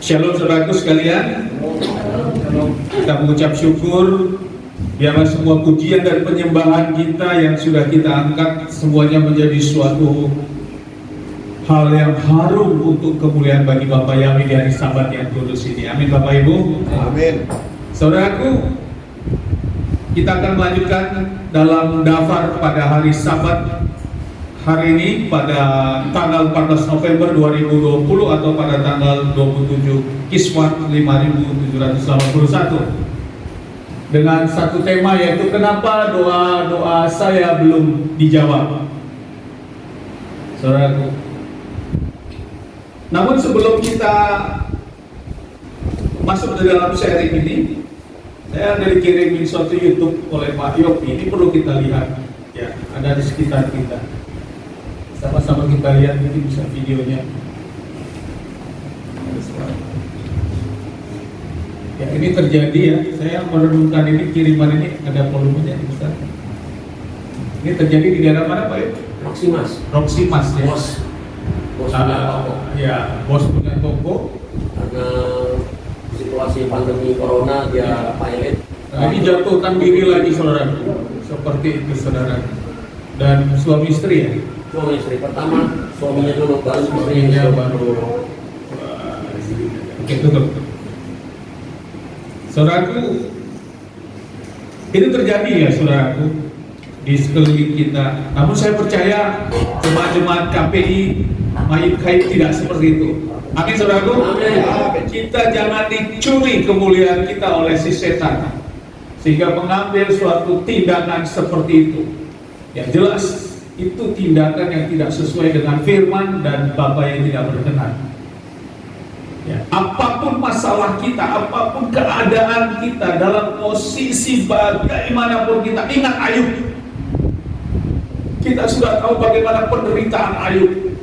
Shalom saudaraku sekalian. Kita mengucap syukur, biarlah semua pujian dan penyembahan kita yang sudah kita angkat semuanya menjadi suatu hal yang harum untuk kemuliaan bagi Bapak Yahweh di hari Sabat yang kudus ini. Amin Bapak Ibu. Amin. Saudaraku, kita akan melanjutkan dalam daftar pada hari Sabat hari ini pada tanggal 14 November 2020 atau pada tanggal 27 Kiswat 5781 dengan satu tema, yaitu kenapa doa-doa saya belum dijawab. Saudaraku, namun sebelum kita masuk ke dalam sharing ini, saya ada dikirimin suatu YouTube oleh Pak Yopi. Ini perlu kita lihat, ya, ada di sekitar kita. Sama-sama kita lihat, ini bisa videonya. Ya, ini terjadi ya. Saya merenungkan ini, kiriman ini ada volumenya besar. Ini terjadi di daerah mana Pak? Roxy Mas ya. Bos punya toko. Ya, bos punya toko. Karena situasi pandemi corona dia pilot. Nah, ini jatuhkan diri lagi saudara. Seperti itu saudara. Dan suami istri ya. Suami istri pertama, suaminya dulu baru Istrinya baru. Oke, tutup. Saudaraku, ini terjadi ya saudaraku di sekeliling kita. Namun saya percaya jemaat-jemaat KPI Mayit Kait tidak seperti itu. Amin saudaraku. Amin. Kita jangan dicuri kemuliaan kita oleh si setan sehingga mengambil suatu tindakan seperti itu. Yang jelas itu tindakan yang tidak sesuai dengan firman dan Bapa yang tidak berkenan. Ya, apapun masalah kita, apapun keadaan kita, dalam posisi bagaimanapun kita, ingat Ayub. Kita sudah tahu bagaimana penderitaan Ayub.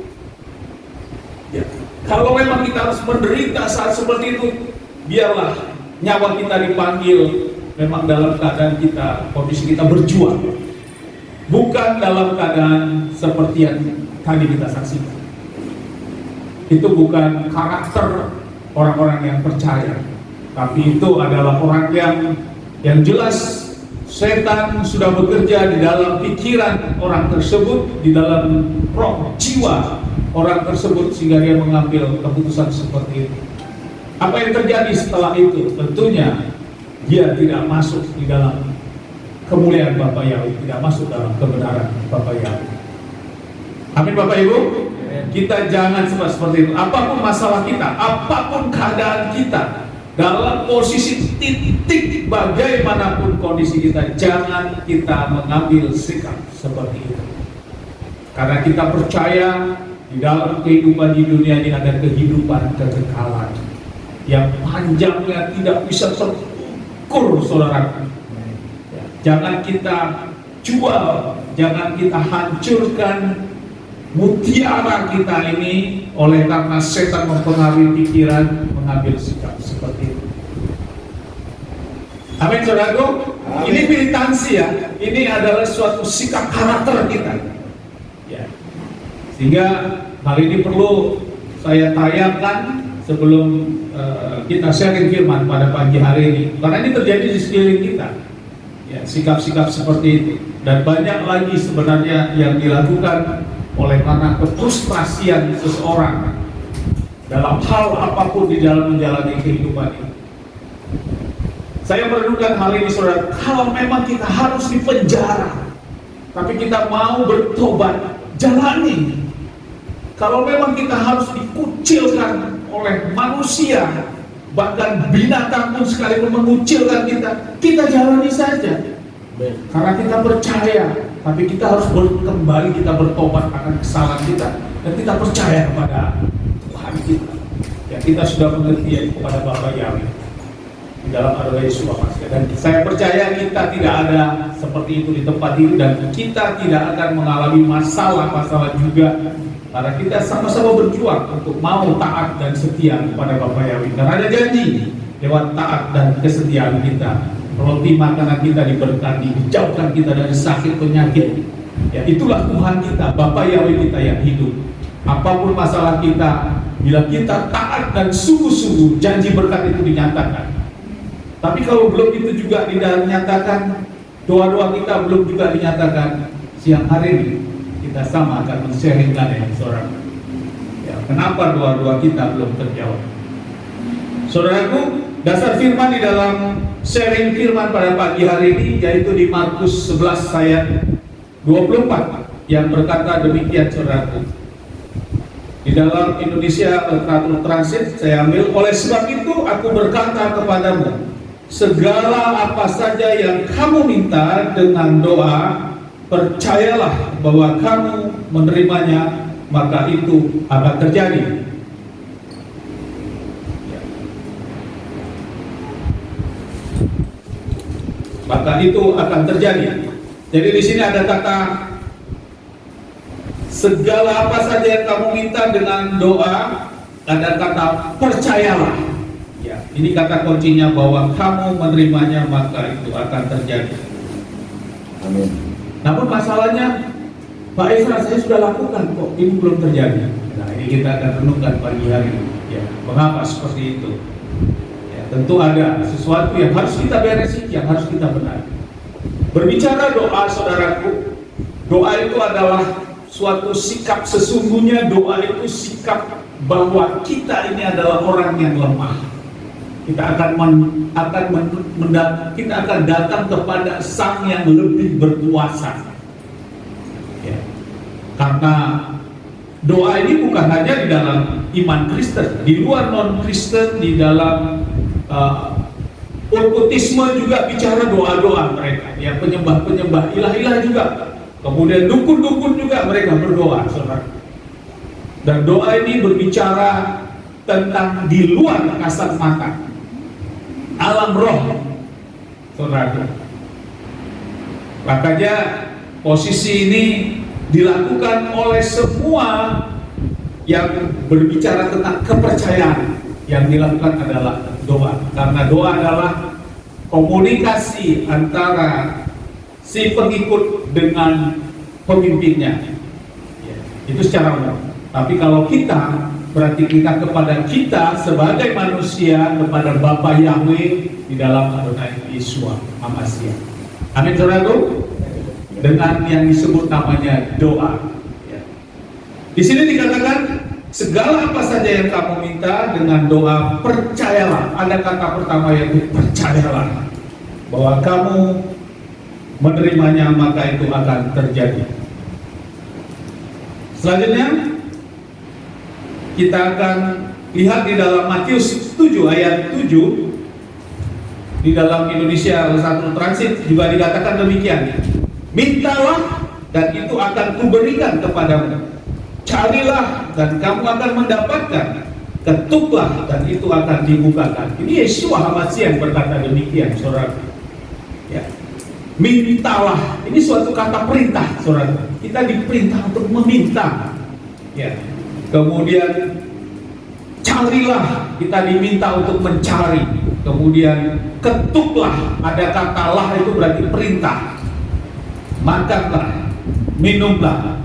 Ya, kalau memang kita harus menderita saat seperti itu, biarlah nyawa kita dipanggil memang dalam keadaan kita, kondisi kita berjuang, bukan dalam keadaan seperti yang tadi kita saksikan. Itu bukan karakter orang-orang yang percaya, tapi itu adalah orang yang jelas setan sudah bekerja di dalam pikiran orang tersebut, di dalam roh jiwa orang tersebut, sehingga dia mengambil keputusan seperti itu. Apa yang terjadi setelah itu? Tentunya dia tidak masuk di dalam kemuliaan Bapak Yahweh, tidak masuk dalam kebenaran Bapak Yahweh. Amin Bapak Ibu. Kita jangan seperti itu. Apapun masalah kita, apapun keadaan kita, dalam posisi titik bagaimanapun kondisi kita, jangan kita mengambil sikap seperti itu. Karena kita percaya di dalam kehidupan di dunia ini ada kehidupan kekekalan yang panjangnya tidak bisa terukur, saudara. Jangan kita jual, jangan kita hancurkan mutiara kita ini oleh karena setan mempengaruhi pikiran, mengambil sikap seperti itu. Amin saudaraku. Ini militansi ya. Ini adalah suatu sikap karakter kita. Ya. Sehingga hal ini perlu saya tayangkan sebelum kita sharing firman pada pagi hari ini. Karena ini terjadi di sekeliling kita. Ya, sikap-sikap seperti itu. Dan banyak lagi sebenarnya yang dilakukan oleh karena kefrustrasian seseorang dalam hal apapun di dalam menjalani kehidupan ini. Saya merenungkan hal ini saudara. Kalau memang kita harus dipenjara, tapi kita mau bertobat, jalani. Kalau memang kita harus dikucilkan oleh manusia, bahkan binatang pun sekalipun mengucilkan kita jalani saja. Karena kita percaya, tapi kita harus kembali, kita bertobat akan kesalahan kita, dan kita percaya kepada Tuhan kita. Ya, kita sudah mengerti kepada Bapa Yahweh di dalam adalah Yesus Kristus. Dan saya percaya kita tidak ada seperti itu di tempat ini, dan kita tidak akan mengalami masalah-masalah juga, karena kita sama-sama berjuang untuk mau taat dan setia kepada Bapa Yahweh. Dan ada janji lewat taat dan kesetiaan kita, roti makanan kita diberkati, dijauhkan kita dari sakit penyakit. Ya, itulah Tuhan kita, Bapa Yahweh kita yang hidup. Apapun masalah kita, bila kita taat dan sungguh-sungguh janji berkat itu dinyatakan. Tapi kalau belum itu juga tidak dinyatakan, doa-doa kita belum juga dinyatakan, siang hari ini kita sama akan men-sharingkan dengan saudara. Ya, kenapa doa-doa kita belum terjawab? Saudaraku, dasar firman di dalam sharing firman pada pagi hari ini yaitu di Markus 11 ayat 24 yang berkata demikian, saudaraku. Di dalam Indonesia Literatur Transit saya ambil, oleh sebab itu aku berkata kepadamu, segala apa saja yang kamu minta dengan doa, percayalah bahwa kamu menerimanya, maka itu akan terjadi. Maka itu akan terjadi. Jadi di sini ada kata segala apa saja yang kamu minta dengan doa, ada kata percayalah. Ya, ini kata kuncinya bahwa kamu menerimanya maka itu akan terjadi. Amin. Namun masalahnya, Pak Ezra, saya sudah lakukan kok, ini belum terjadi. Nah, ini kita akan renungkan pagi hari ini. Ya, mengapa seperti itu? Ya, tentu ada sesuatu yang harus kita beresin, yang harus kita benahi. Berbicara doa, saudaraku, doa itu adalah suatu sikap, sesungguhnya doa itu sikap bahwa kita ini adalah orang yang lemah. Kita kita akan datang kepada Sang yang lebih berkuasa. Ya. Karena doa ini bukan hanya di dalam iman Kristen, di luar non Kristen, di dalam okkultisme juga bicara doa-doa mereka. Ya, penyembah-penyembah ilah-ilah juga. Kemudian dukun-dukun juga mereka berdoa, saudara. Dan doa ini berbicara tentang di luar kasat mata, alam roh, saudara. Makanya posisi ini dilakukan oleh semua yang berbicara tentang kepercayaan. Yang dilakukan adalah doa, karena doa adalah komunikasi antara si pengikut dengan pemimpinnya. Ya, itu secara umum. Tapi kalau kita, berarti kita kepada kita sebagai manusia, kepada Bapa Yahweh di dalam Adonai Yeshua HaMashiach. Amin, saudaraku. Dengan yang disebut namanya doa. Ya. Di sini dikatakan segala apa saja yang kamu minta dengan doa, percayalah. Ada kata pertama yaitu percayalah bahwa kamu menerimanya, maka itu akan terjadi. Selanjutnya kita akan lihat di dalam Matius 7 ayat 7. Di dalam Indonesia Literatur Transit juga dikatakan demikian. Mintalah dan itu akan kuberikan kepadamu. Carilah dan kamu akan mendapatkan. Ketuklah dan itu akan dibukakan. Ini Yeshua HaMashiach berkata demikian, saudara. Ya. Mintalah, ini suatu kata perintah, saudara. Kita diperintah untuk meminta. Ya. Kemudian carilah, kita diminta untuk mencari. Kemudian ketuklah, ada kata lah itu berarti perintah. Makanlah, minumlah,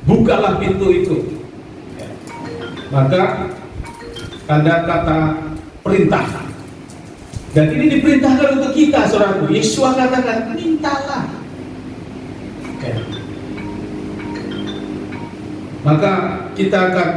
bukalah pintu itu. Ya. Maka ada kata perintah. Dan ini diperintahkan untuk kita, saudaraku. Yeshua katakan, mintalah. Okay. Maka kita akan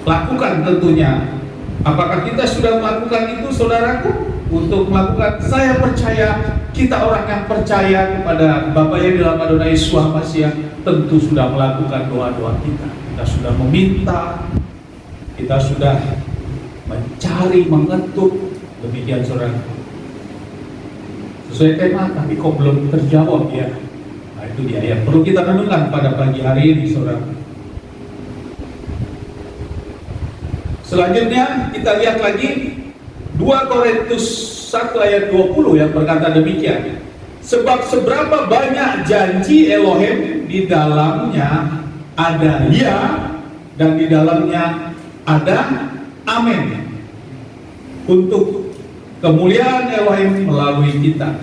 lakukan tentunya. Apakah kita sudah melakukan itu, saudaraku? Untuk melakukan, saya percaya, kita orang yang percaya kepada Bapa yang dalam Adonai Yeshua HaMashiach tentu sudah melakukan doa-doa kita. Kita sudah meminta, kita sudah mencari, mengetuk. Demikian, saudara. Sesuai tema, tapi kok belum terjawab ya? Nah, itu dia yang perlu kita renungkan pada pagi hari ini, saudara. Selanjutnya kita lihat lagi 2 Korintus 1 ayat 20 yang berkata demikian. Sebab seberapa banyak janji Elohim, di dalamnya ada ya dan di dalamnya ada amin, untuk kemuliaan Elohim melalui kita.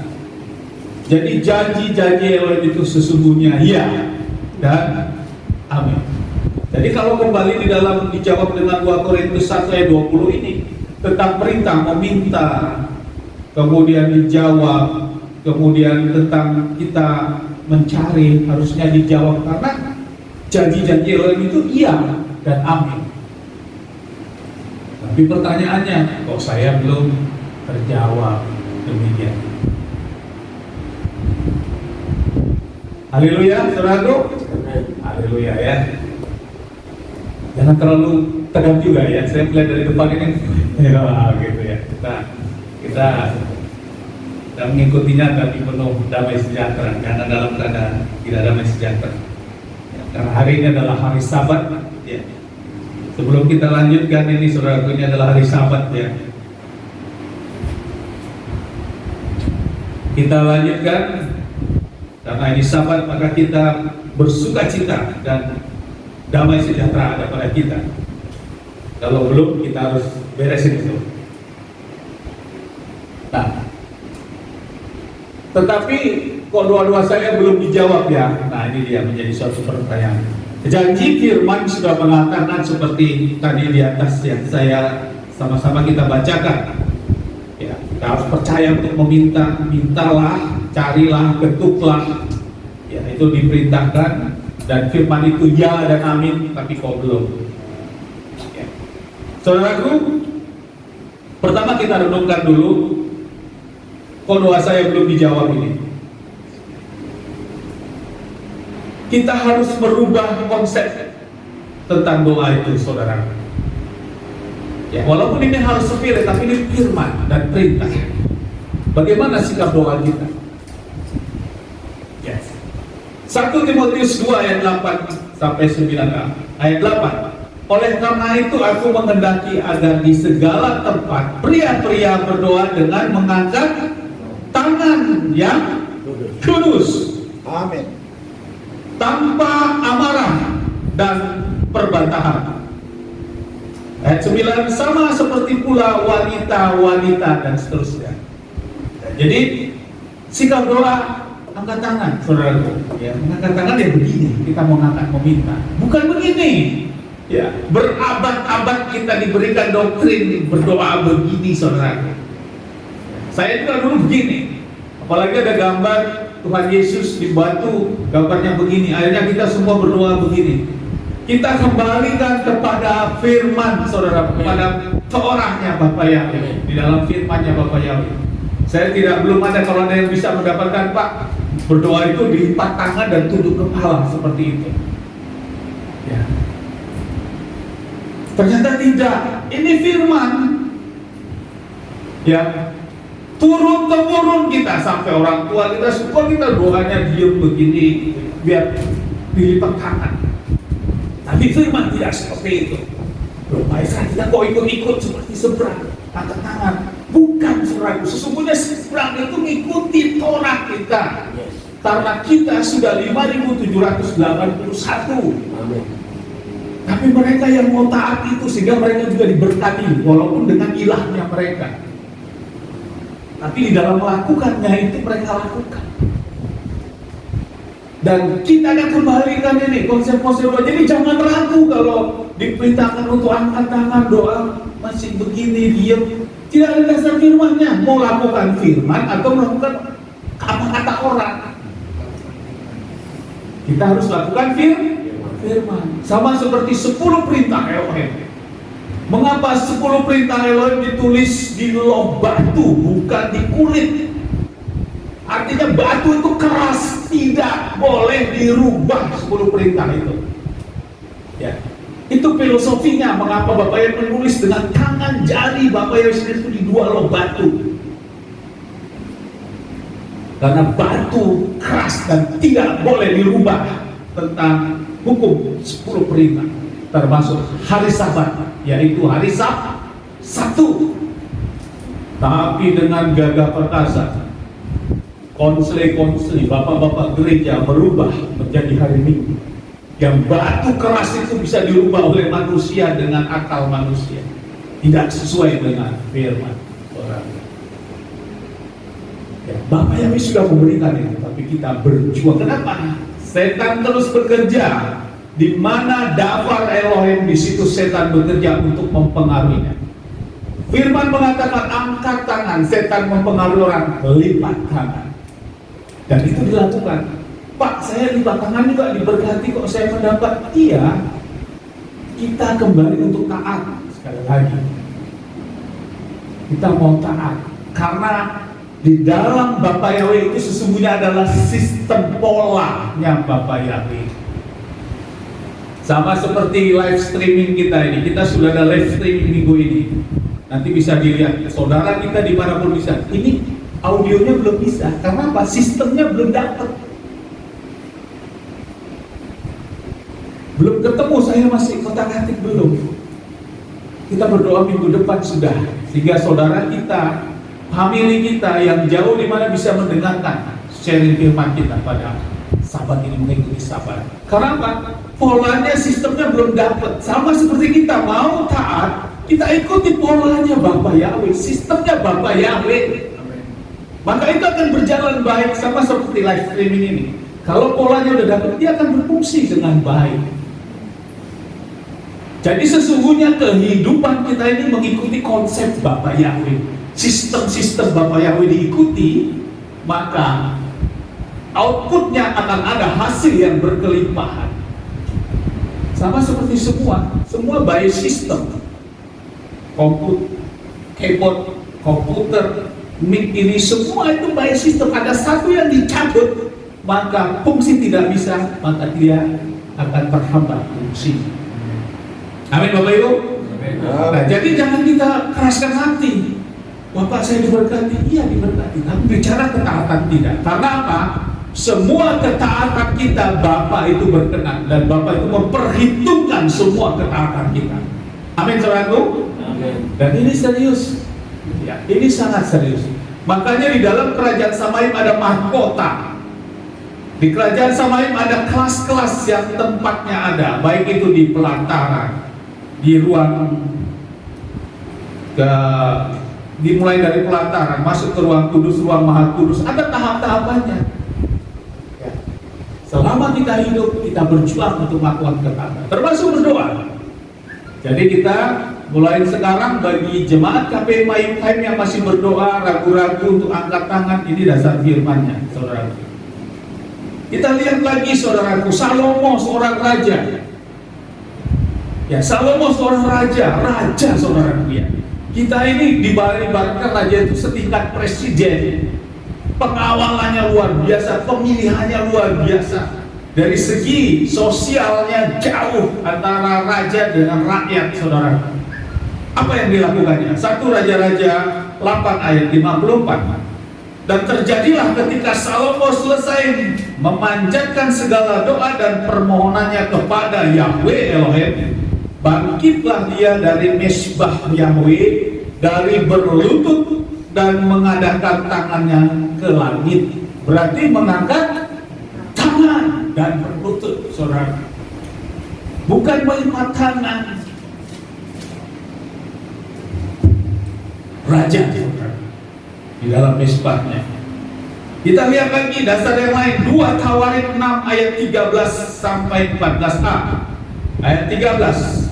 Jadi janji-janji Elohim itu sesungguhnya ya dan amin. Jadi kalau kembali dijawab dengan 2 Korintus 1 ayat 20 ini tentang perintah meminta, kemudian dijawab, kemudian tentang kita mencari harusnya dijawab, karena janji-janji Elohim itu iya dan amin. Tapi pertanyaannya, kok saya belum terjawab demikian? Haleluya, saudaraku. Haleluya ya. Jangan terlalu tegang juga ya. Saya melihat dari depan ini, ya gitu ya. Kita mengikutinya tapi penuh damai sejahtera. Karena dalam keadaan tidak damai sejahtera. Ya, karena hari ini adalah hari Sabat. Ya. Sebelum kita lanjutkan ini, saudaraku, ini adalah hari Sabat ya. Kita lanjutkan. Karena ini Sabat, maka kita bersukacita dan damai sejahtera ada pada kita. Kalau belum, kita harus beresin itu. Nah, tetapi kok doa-doa saya belum dijawab ya? Nah, ini dia menjadi suatu pertanyaan. Janji firman sudah mengatakan seperti tadi di atas yang saya sama-sama kita bacakan. Ya, kita harus percaya untuk meminta, mintalah, carilah, ketuklah. Ya, itu diperintahkan. Dan firman itu ya dan amin, tapi kok belum. Ya. Saudaraku, pertama kita renungkan dulu, kok doa saya belum dijawab ini. Kita harus merubah konsep tentang doa itu, saudara. Ya, walaupun ini harus sepele, tapi ini firman dan perintah. Bagaimana sikap doa kita? 1 Timotius 2 ayat 8 sampai 9a. Ayat 8. Oleh karena itu aku menghendaki agar di segala tempat pria-pria berdoa dengan mengangkat tangan yang kudus. Amin. Tanpa amarah dan perbantahan. Ayat 9, sama seperti pula wanita-wanita dan seterusnya. Jadi sikap doa, angkat tangan, saudaraku. Ya, angkat tangan ya begini, kita mau ngangkat meminta. Bukan begini. Ya, berabad-abad kita diberikan doktrin berdoa begini, saudaraku. Saya juga dulu begini. Apalagi ada gambar Tuhan Yesus di batu, gambarnya begini. Akhirnya kita semua berdoa begini. Kita kembalikan kepada firman, saudara, kepada seorangnya Bapak Yahweh, di dalam firmannya Bapak Yahweh. Saya belum ada, kalau ada yang bisa mendapatkan, Pak, berdoa itu dilipat tangan dan tunduk kepala seperti itu. Ya. Ternyata tidak. Ini firman. Ya. Turun-temurun kita sampai orang tua kita suka, kita doanya diem begini biar dilipat tangan. Tapi firman tidak seperti itu. Doa kita kok ikut-ikut seperti seberang, angkat tangan. Bukan, saudara. Sesungguhnya seberang itu mengikuti Torah kita. Karena kita sudah 5.781. Amin. Tapi mereka yang mau taat itu, sehingga mereka juga diberkati, walaupun dengan ilahnya mereka. Tapi di dalam melakukannya itu mereka lakukan. Dan kita akan kembalikan ini konsep-konsep doa. Jadi jangan ragu kalau diperintahkan untuk angkat tangan, doa masih begini, diam. Tidak ada dasar firmannya. Mau lakukan firman atau melakukan apa kata orang. Kita harus lakukan firman. Sama seperti 10 perintah Elohim. Mengapa 10 perintah Elohim ditulis di loh batu, bukan di kulit? Artinya batu itu keras, tidak boleh dirubah 10 perintah itu. Ya. Itu filosofinya mengapa Bapak yang menulis dengan tangan jari Bapak yang itu di 2 loh batu. Karena batu keras dan tidak boleh dirubah tentang hukum 10 perintah, termasuk hari Sabat, yaitu hari Sabtu. Tapi dengan gagah perkasa, konseli bapak-bapak gereja berubah menjadi hari Minggu. Yang batu keras itu bisa dirubah oleh manusia dengan akal manusia, tidak sesuai dengan firman orang. Ya, Bapak Yahweh sudah memberikan itu, tapi kita berjuang. Kenapa? Setan terus bekerja Di mana dafar Elohim, di situ setan bekerja untuk mempengaruhinya. Firman mengatakan angkat tangan, setan mempengaruhi orang, lipat tangan. Dan itu dilakukan. Pak, saya lipat tangan juga diberkati kok saya mendapat. Iya, kita kembali untuk taat. Sekali lagi, kita mau taat. Karena di dalam Bapak Yahweh itu sesungguhnya adalah sistem polanya Bapak Yahweh. Sama seperti live streaming kita ini, kita sudah ada live streaming minggu ini. Nanti bisa dilihat, saudara kita dimanapun bisa. Ini audionya belum bisa, karena apa? Sistemnya belum dapat. Belum ketemu, saya masih kotak-atik belum. Kita berdoa minggu depan sudah, sehingga saudara kita, family kita yang jauh di mana bisa mendengarkan sharing firman kita pada sahabat ini mengikuti sahabat. Karena apa? Polanya, sistemnya belum dapat. Sama seperti kita mau taat, kita ikuti polanya Bapak Yahweh, sistemnya Bapak Yahweh. Maka itu akan berjalan baik, sama seperti live streaming ini. Kalau polanya udah dapat, dia akan berfungsi dengan baik. Jadi sesungguhnya kehidupan kita ini mengikuti konsep Bapak Yahweh. Sistem-sistem Bapak Yahweh diikuti, maka outputnya akan ada hasil yang berkelimpahan. Sama seperti semua by system. Keyboard, komputer, mic ini semua itu by system. Ada satu yang dicabut, maka fungsi tidak bisa, maka dia akan terhambat fungsi. Amin Bapak Ibu. Nah, jadi jangan kita keraskan hati. Bapak saya diberkati, iya diberkati, tapi bicara ketaatan tidak. Karena apa? Semua ketaatan kita Bapak itu berkenan, dan Bapak itu memperhitungkan semua ketaatan kita. Amin saudaraku. Dan ini serius, ya, ini sangat serius. Makanya di dalam kerajaan Samaim ada mahkota. Di kerajaan Samaim ada kelas-kelas yang tempatnya ada, baik itu di pelataran, di ruang dimulai dari pelataran, masuk ke ruang kudus, ruang maha kudus, ada tahap-tahapannya. Selama kita hidup, kita berjuang untuk melakukan ketaatan, termasuk berdoa. Jadi kita mulai sekarang bagi jemaat KPI Mayung yang masih berdoa, ragu-ragu untuk angkat tangan, ini dasar firman-Nya, saudara. Kita lihat lagi, saudaraku, Salomo seorang raja. Ya, Salomo seorang raja, saudaraku ya. Kita ini diibaratkan raja itu setingkat presiden. Pengawalannya luar biasa, pemilihannya luar biasa. Dari segi sosialnya jauh antara raja dengan rakyat, saudara. Apa yang dilakukannya? 1 Raja-Raja 8 ayat 54. Dan terjadilah ketika Salomo selesai memanjatkan segala doa dan permohonannya kepada Yahweh Elohim, bangkitlah dia dari mesbah Yahweh, dari berlutut dan mengadakan tangannya ke langit. Berarti mengangkat tangan dan berlutut, saudara. Bukan melipat tangan. Raja, saudara, di dalam mesbahnya. Kita lihat lagi dasar yang lain, 2 Tawarik 6 ayat 13 sampai 14a. Ayat 13.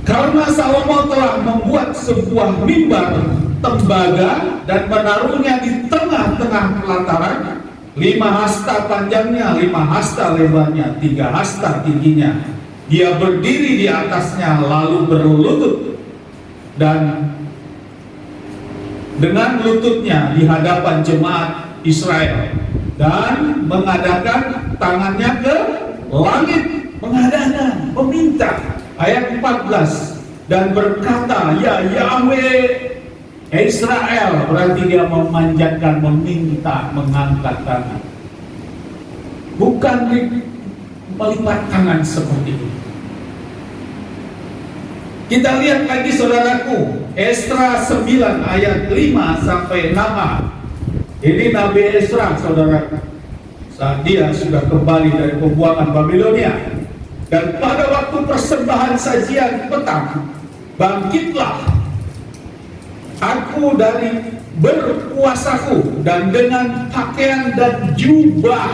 Karena Salomo telah membuat sebuah mimbar tembaga dan menaruhnya di tengah-tengah pelataran, 5 hasta panjangnya, 5 hasta lebarnya, 3 hasta tingginya. Dia berdiri di atasnya lalu berlutut, dan dengan lututnya di hadapan jemaat Israel, dan mengadakan tangannya ke langit, mengadakan, meminta. Ayat 14, dan berkata, ya Yahweh Israel, berarti dia memanjatkan, meminta, mengangkat tangan, bukan melipat tangan seperti itu. Kita lihat lagi, saudaraku, Esra 9 ayat 5 sampai 6. Ini Nabi Esra, saudara, saat dia sudah kembali dari pembuangan Babilonia. Dan pada waktu persembahan sajian petang, bangkitlah aku dari berpuasaku, dan dengan pakaian dan jubah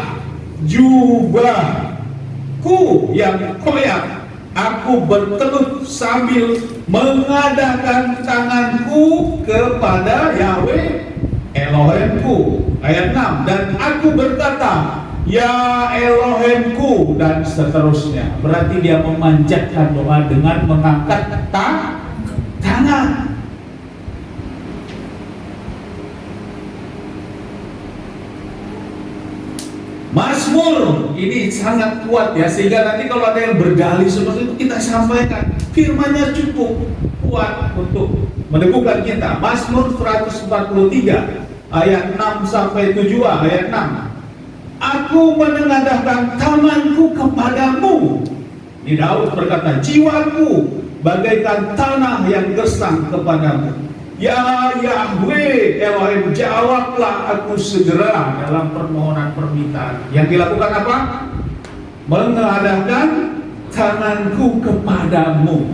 ku yang koyak, aku bertelut sambil mengadakan tanganku kepada Yahweh Elohimku. Ayat 6, dan aku berkata, ya Elohimku, dan seterusnya. Berarti dia memanjatkan doa dengan mengangkat tangan. Mazmur ini sangat kuat ya, sehingga nanti kalau ada yang berdalih seperti itu kita sampaikan, firman-Nya cukup kuat untuk meneguhkan kita. Mazmur 143 ayat 6 sampai 7, ayat 6. Aku menengadahkan tanganku kepadamu. Di Daud berkata, jiwaku bagaikan tanah yang gersang kepadamu. Ya Yahweh Elohim, jawablah aku segera dalam permohonan permintaan. Yang dilakukan apa? Mengadahkan tanganku kepadamu.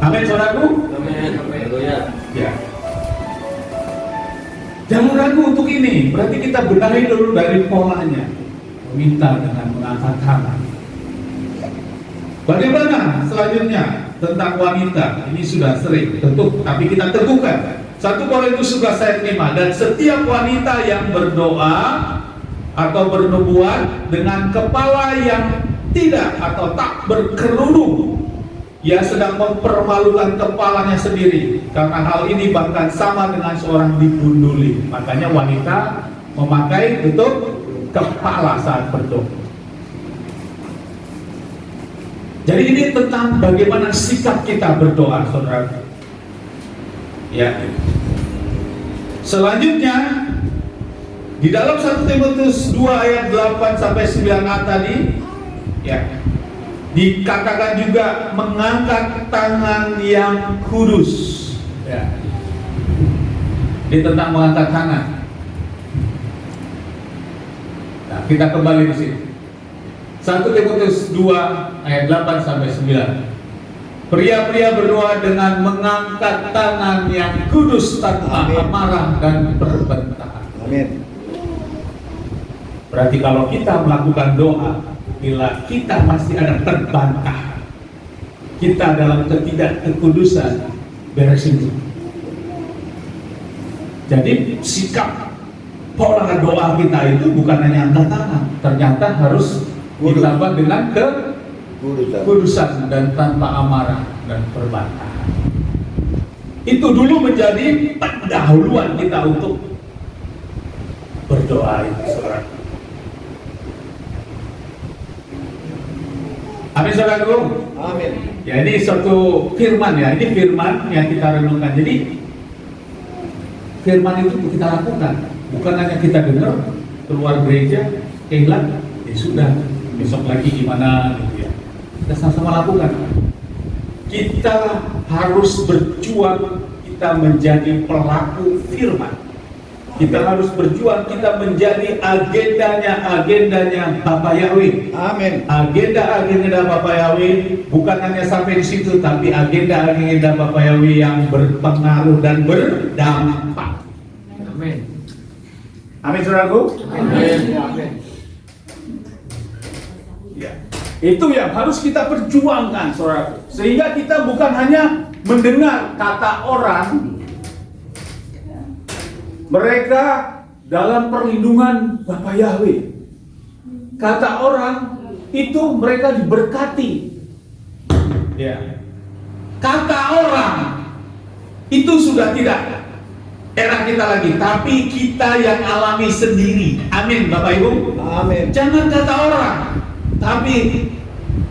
Amin, saudaraku. Amin. Haleluya. Ya. Jangan ragu untuk ini. Berarti kita benahi dulu dari polanya. Meminta dengan mengangkat tangan. Bagaimana selanjutnya tentang wanita? Ini sudah sering tentu, tapi kita teguhkan. 1 Korintus 11 ayat 5, dan setiap wanita yang berdoa atau bernubuat dengan kepala yang tidak atau tak berkerudung, ia sedang mempermalukan kepalanya sendiri. Karena hal ini bahkan sama dengan seorang digunduli. Makanya wanita memakai tutup kepala saat berdoa. Jadi ini tentang bagaimana sikap kita berdoa, saudara. Ya. Selanjutnya di dalam 1 Timotius 2 ayat 8 sampai 9a tadi, ya, dikatakan juga mengangkat tangan yang kudus. Ya. Ini tentang mengangkat tangan. Nah, kita kembali di sini. 1 Timotius 2 ayat 8 sampai 9. Pria-pria berdoa dengan mengangkat tangan yang kudus tanpa amarah dan perbendaharaan. Amin. Berarti kalau kita melakukan doa, bila kita masih ada terbantah, kita dalam ketidakkekudusan, beresin dulu. Jadi sikap pola doa kita itu bukan hanya angkat tangan, ternyata harus ditambah dengan kekudusan dan tanpa amarah dan perbantahan. Itu dulu menjadi pendahuluan kita untuk berdoa itu, saudara. Amin, saudaraku. Amin. Ya, ini suatu firman ya. Ini firman yang kita renungkan. Jadi firman itu kita lakukan. Bukan hanya kita dengar, keluar gereja, hilang, ya sudah. Besok lagi gimana gitu ya. Kita sama-sama lakukan. Kita harus berjuang, kita menjadi pelaku firman. Kita harus berjuang, kita menjadi agendanya Bapak Yahweh. Amin. Agenda Bapak Yahweh bukan hanya sampai di situ, tapi agenda Bapak Yahweh yang berpengaruh dan berdampak. Amin. Amin, saudaraku. Amin. Amin. Ya. Itu yang harus kita perjuangkan, saudaraku. Sehingga kita bukan hanya mendengar kata orang, mereka dalam perlindungan Bapak Yahweh. Kata orang itu mereka diberkati. Ya. Kata orang itu sudah tidak era kita lagi, tapi kita yang alami sendiri. Amin, Bapak Ibu. Amin. Jangan kata orang, tapi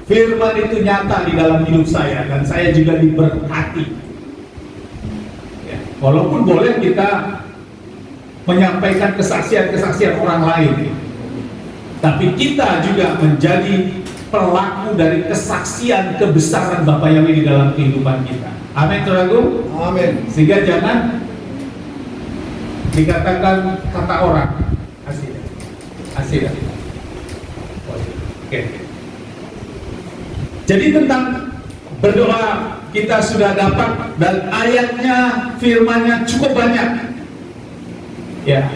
firman itu nyata di dalam hidup saya dan saya juga diberkati. Ya. Walaupun boleh kita menyampaikan kesaksian-kesaksian orang lain, tapi kita juga menjadi pelaku dari kesaksian kebesaran Bapak Yahweh di dalam kehidupan kita. Amin, saudaraku. Amin. Sehingga jangan dikatakan kata orang. Asih. Oke. Jadi tentang berdoa kita sudah dapat, dan ayatnya, firmannya cukup banyak. Ya.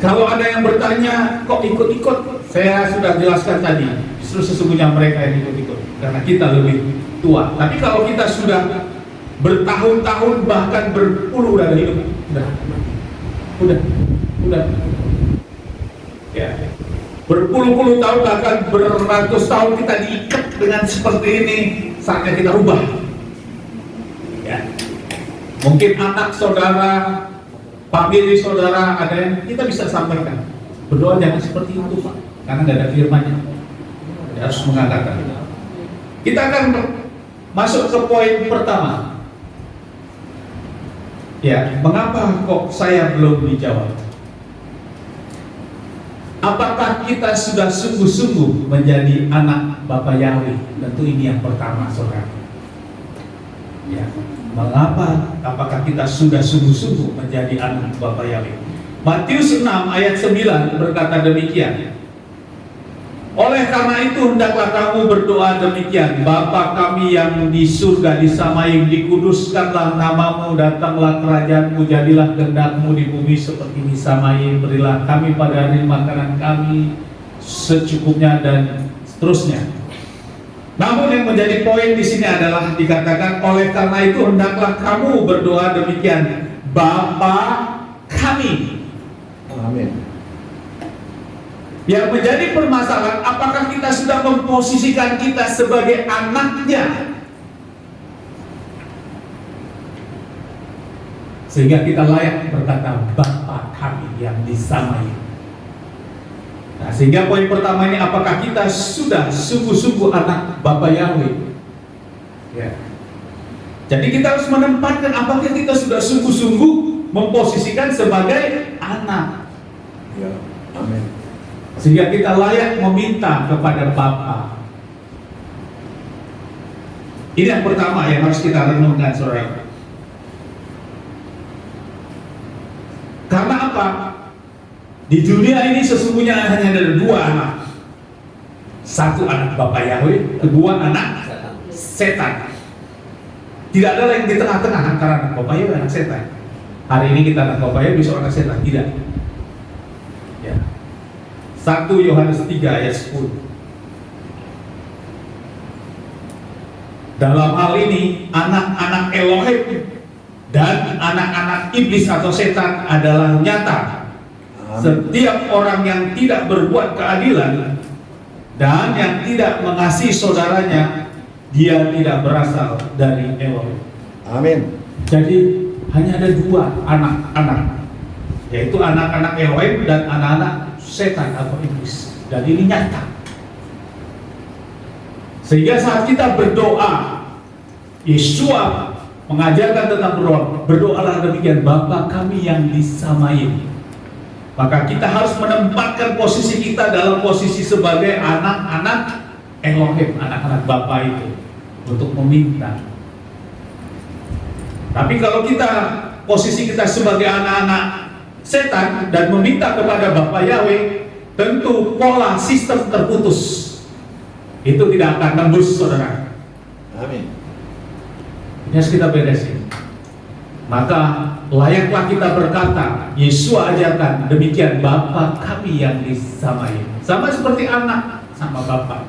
Kalau ada yang bertanya, kok ikut-ikut? Saya sudah jelaskan tadi, justru sesungguhnya mereka yang ikut-ikut, karena kita lebih tua. Tapi kalau kita sudah bertahun-tahun, bahkan berpuluh dari hidup, udah. Ya, berpuluh-puluh tahun, bahkan beratus tahun kita diikat dengan seperti ini, saatnya kita rubah. Ya, mungkin anak saudara, famili saudara, ada yang kita bisa sampaikan, berdoa jangan seperti itu Pak, karena nggak ada firman-Nya. Dia harus mengatakan. Kita akan masuk ke poin pertama. Ya, mengapa kok saya belum dijawab? Apakah kita sudah sungguh-sungguh menjadi anak Bapa Yahweh? Tentu ini yang pertama, saudara. Ya, mengapa? Apakah kita sudah sungguh-sungguh menjadi anak Bapa Yahweh? Matius 6 ayat 9 berkata demikian. Oleh karena itu hendaklah kamu berdoa demikian, Bapa kami yang di surga, disamai, dikuduskanlah namamu, datanglah kerajaanmu, jadilah kehendakmu di bumi seperti disamai, berilah kami pada hari makanan kami secukupnya, dan seterusnya. Namun yang menjadi poin di sini adalah dikatakan, oleh karena itu hendaklah kamu berdoa demikian, Bapa kami. Amin. Yang menjadi permasalahan, apakah kita sudah memposisikan kita sebagai anaknya, sehingga kita layak berkata Bapa kami yang disamai. Nah, sehingga poin pertama ini, apakah kita sudah sungguh-sungguh anak Bapa Yahweh? Ya. Jadi kita harus menempatkan, apakah kita sudah sungguh-sungguh memposisikan sebagai anak. Ya. Amin. Sehingga kita layak meminta kepada Bapa. Ini yang pertama yang harus kita renungkan, saudara. Karena apa? Di dunia ini sesungguhnya hanya ada dua anak. Satu anak Bapa Yahweh, kedua anak setan. Tidak ada yang di tengah-tengah antara anak Bapa Yahweh dan anak setan. Hari ini kita anak Bapa Yahweh, besok anak setan. Tidak. Ya. 1 Yohanes 3 ayat 10. Dalam hal ini, anak-anak Elohim dan anak-anak iblis atau setan adalah nyata. Setiap orang yang tidak berbuat keadilan dan yang tidak mengasihi saudaranya, dia tidak berasal dari Elohim. Amin. Jadi hanya ada dua anak-anak, yaitu anak-anak Elohim dan anak-anak setan atau iblis. Dan ini nyata. Sehingga saat kita berdoa, Yesus mengajarkan tentang berdoa, berdoalah demikian, Bapa kami yang disamai. Maka kita harus menempatkan posisi kita dalam posisi sebagai anak-anak Elohim, anak-anak Bapa itu, untuk meminta. Tapi kalau kita posisi kita sebagai anak-anak setan dan meminta kepada Bapa Yahweh, tentu pola sistem terputus. Itu tidak akan tembus, saudara. Amin. Ini harus kita beresin. Maka layaklah kita berkata, Yesus ajarkan demikian, Bapa kami yang disamai. Sama seperti anak sama Bapa.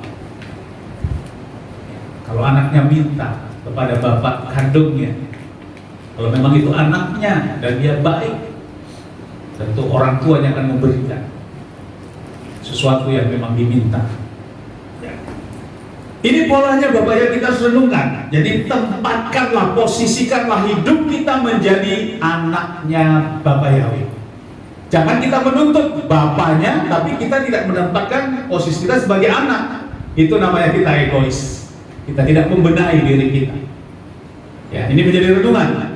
Kalau anaknya minta kepada Bapa kandungnya, kalau memang itu anaknya dan dia baik, tentu orang tuanya akan memberikan sesuatu yang memang diminta. Ya. Ini polanya Bapak yang kita harus renungkan. Jadi tempatkanlah, posisikanlah hidup kita menjadi anaknya Bapak Yahweh. Jangan kita menuntut Bapaknya, tapi kita tidak menempatkan posisi kita sebagai anak. Itu namanya kita egois. Kita tidak membenahi diri kita. Ya, ini menjadi renungan.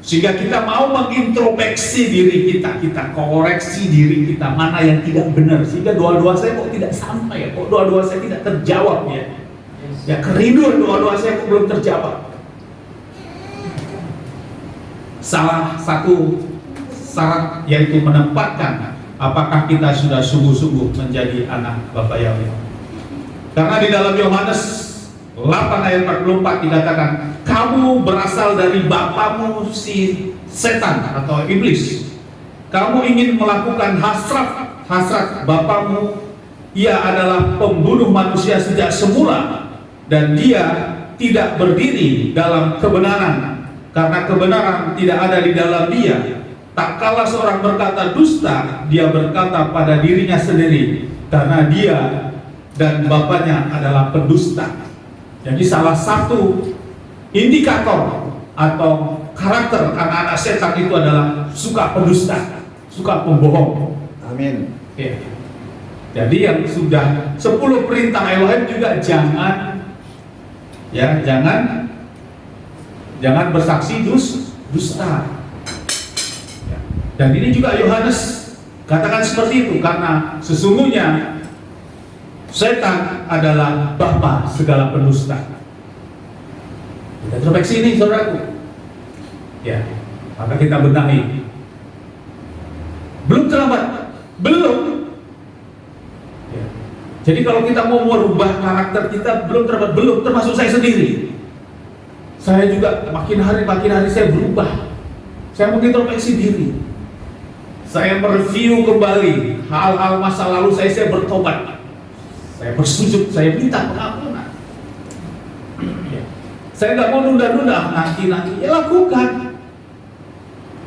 Sehingga kita mau mengintrospeksi diri kita, kita koreksi diri kita, mana yang tidak benar. Sehingga doa-doa saya kok tidak sampai, kok doa-doa saya tidak terjawab ya. Ya, kerinduan doa-doa saya kok belum terjawab. Salah satu syarat yaitu menempatkan apakah kita sudah sungguh-sungguh menjadi anak Bapa Yahweh. Karena di dalam Yohanes 8 ayat 44 dikatakan, kamu berasal dari bapamu si setan atau iblis. kamu ingin melakukan hasrat bapamu, ia adalah pembunuh manusia sejak semula, dan dia tidak berdiri dalam kebenaran, karena kebenaran tidak ada di dalam dia. Tak kalah seorang berkata dusta, dia berkata pada dirinya sendiri, karena dia dan bapaknya adalah pendusta. Jadi salah satu indikator atau karakter anak-anak setan itu adalah suka pendusta, suka pembohong. Amin. Ya. Jadi yang sudah 10 perintah Elohim juga jangan bersaksi dusta. Ya. Dan ini juga Yohanes katakan seperti itu, karena sesungguhnya setan adalah bapa segala pendusta. Kita introspeksi ini, saudaraku. Ya, maka kita benahi. Belum terlambat, belum. Ya. Jadi kalau kita mau merubah karakter kita belum terlambat, belum, termasuk saya sendiri. Saya juga makin hari saya berubah. Saya mengintrospeksi diri. Saya mereview kembali hal-hal masa lalu saya bertobat. Saya bersujud, saya minta pengampunan. Ya. Saya nggak mau nunda-nunda, nanti ya lakukan.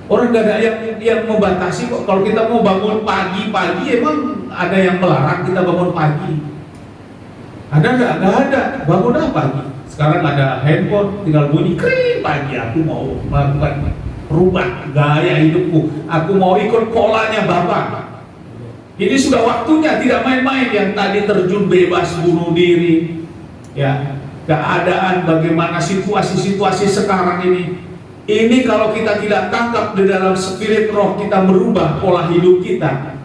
Orang gak ada yang membatasi kok. Kalau kita mau bangun pagi-pagi, emang ada yang melarang kita bangun pagi? Ada nggak? Nggak ada. Bangun apa pagi? Sekarang ada handphone, tinggal bunyi kring pagi. Aku mau melakukan rubah gaya hidupku. Aku mau ikut polanya Bapak. Ini sudah waktunya, tidak main-main. Yang tadi terjun bebas, bunuh diri, ya, keadaan bagaimana situasi-situasi sekarang ini. Ini kalau kita tidak tangkap di dalam spirit roh, kita merubah pola hidup kita.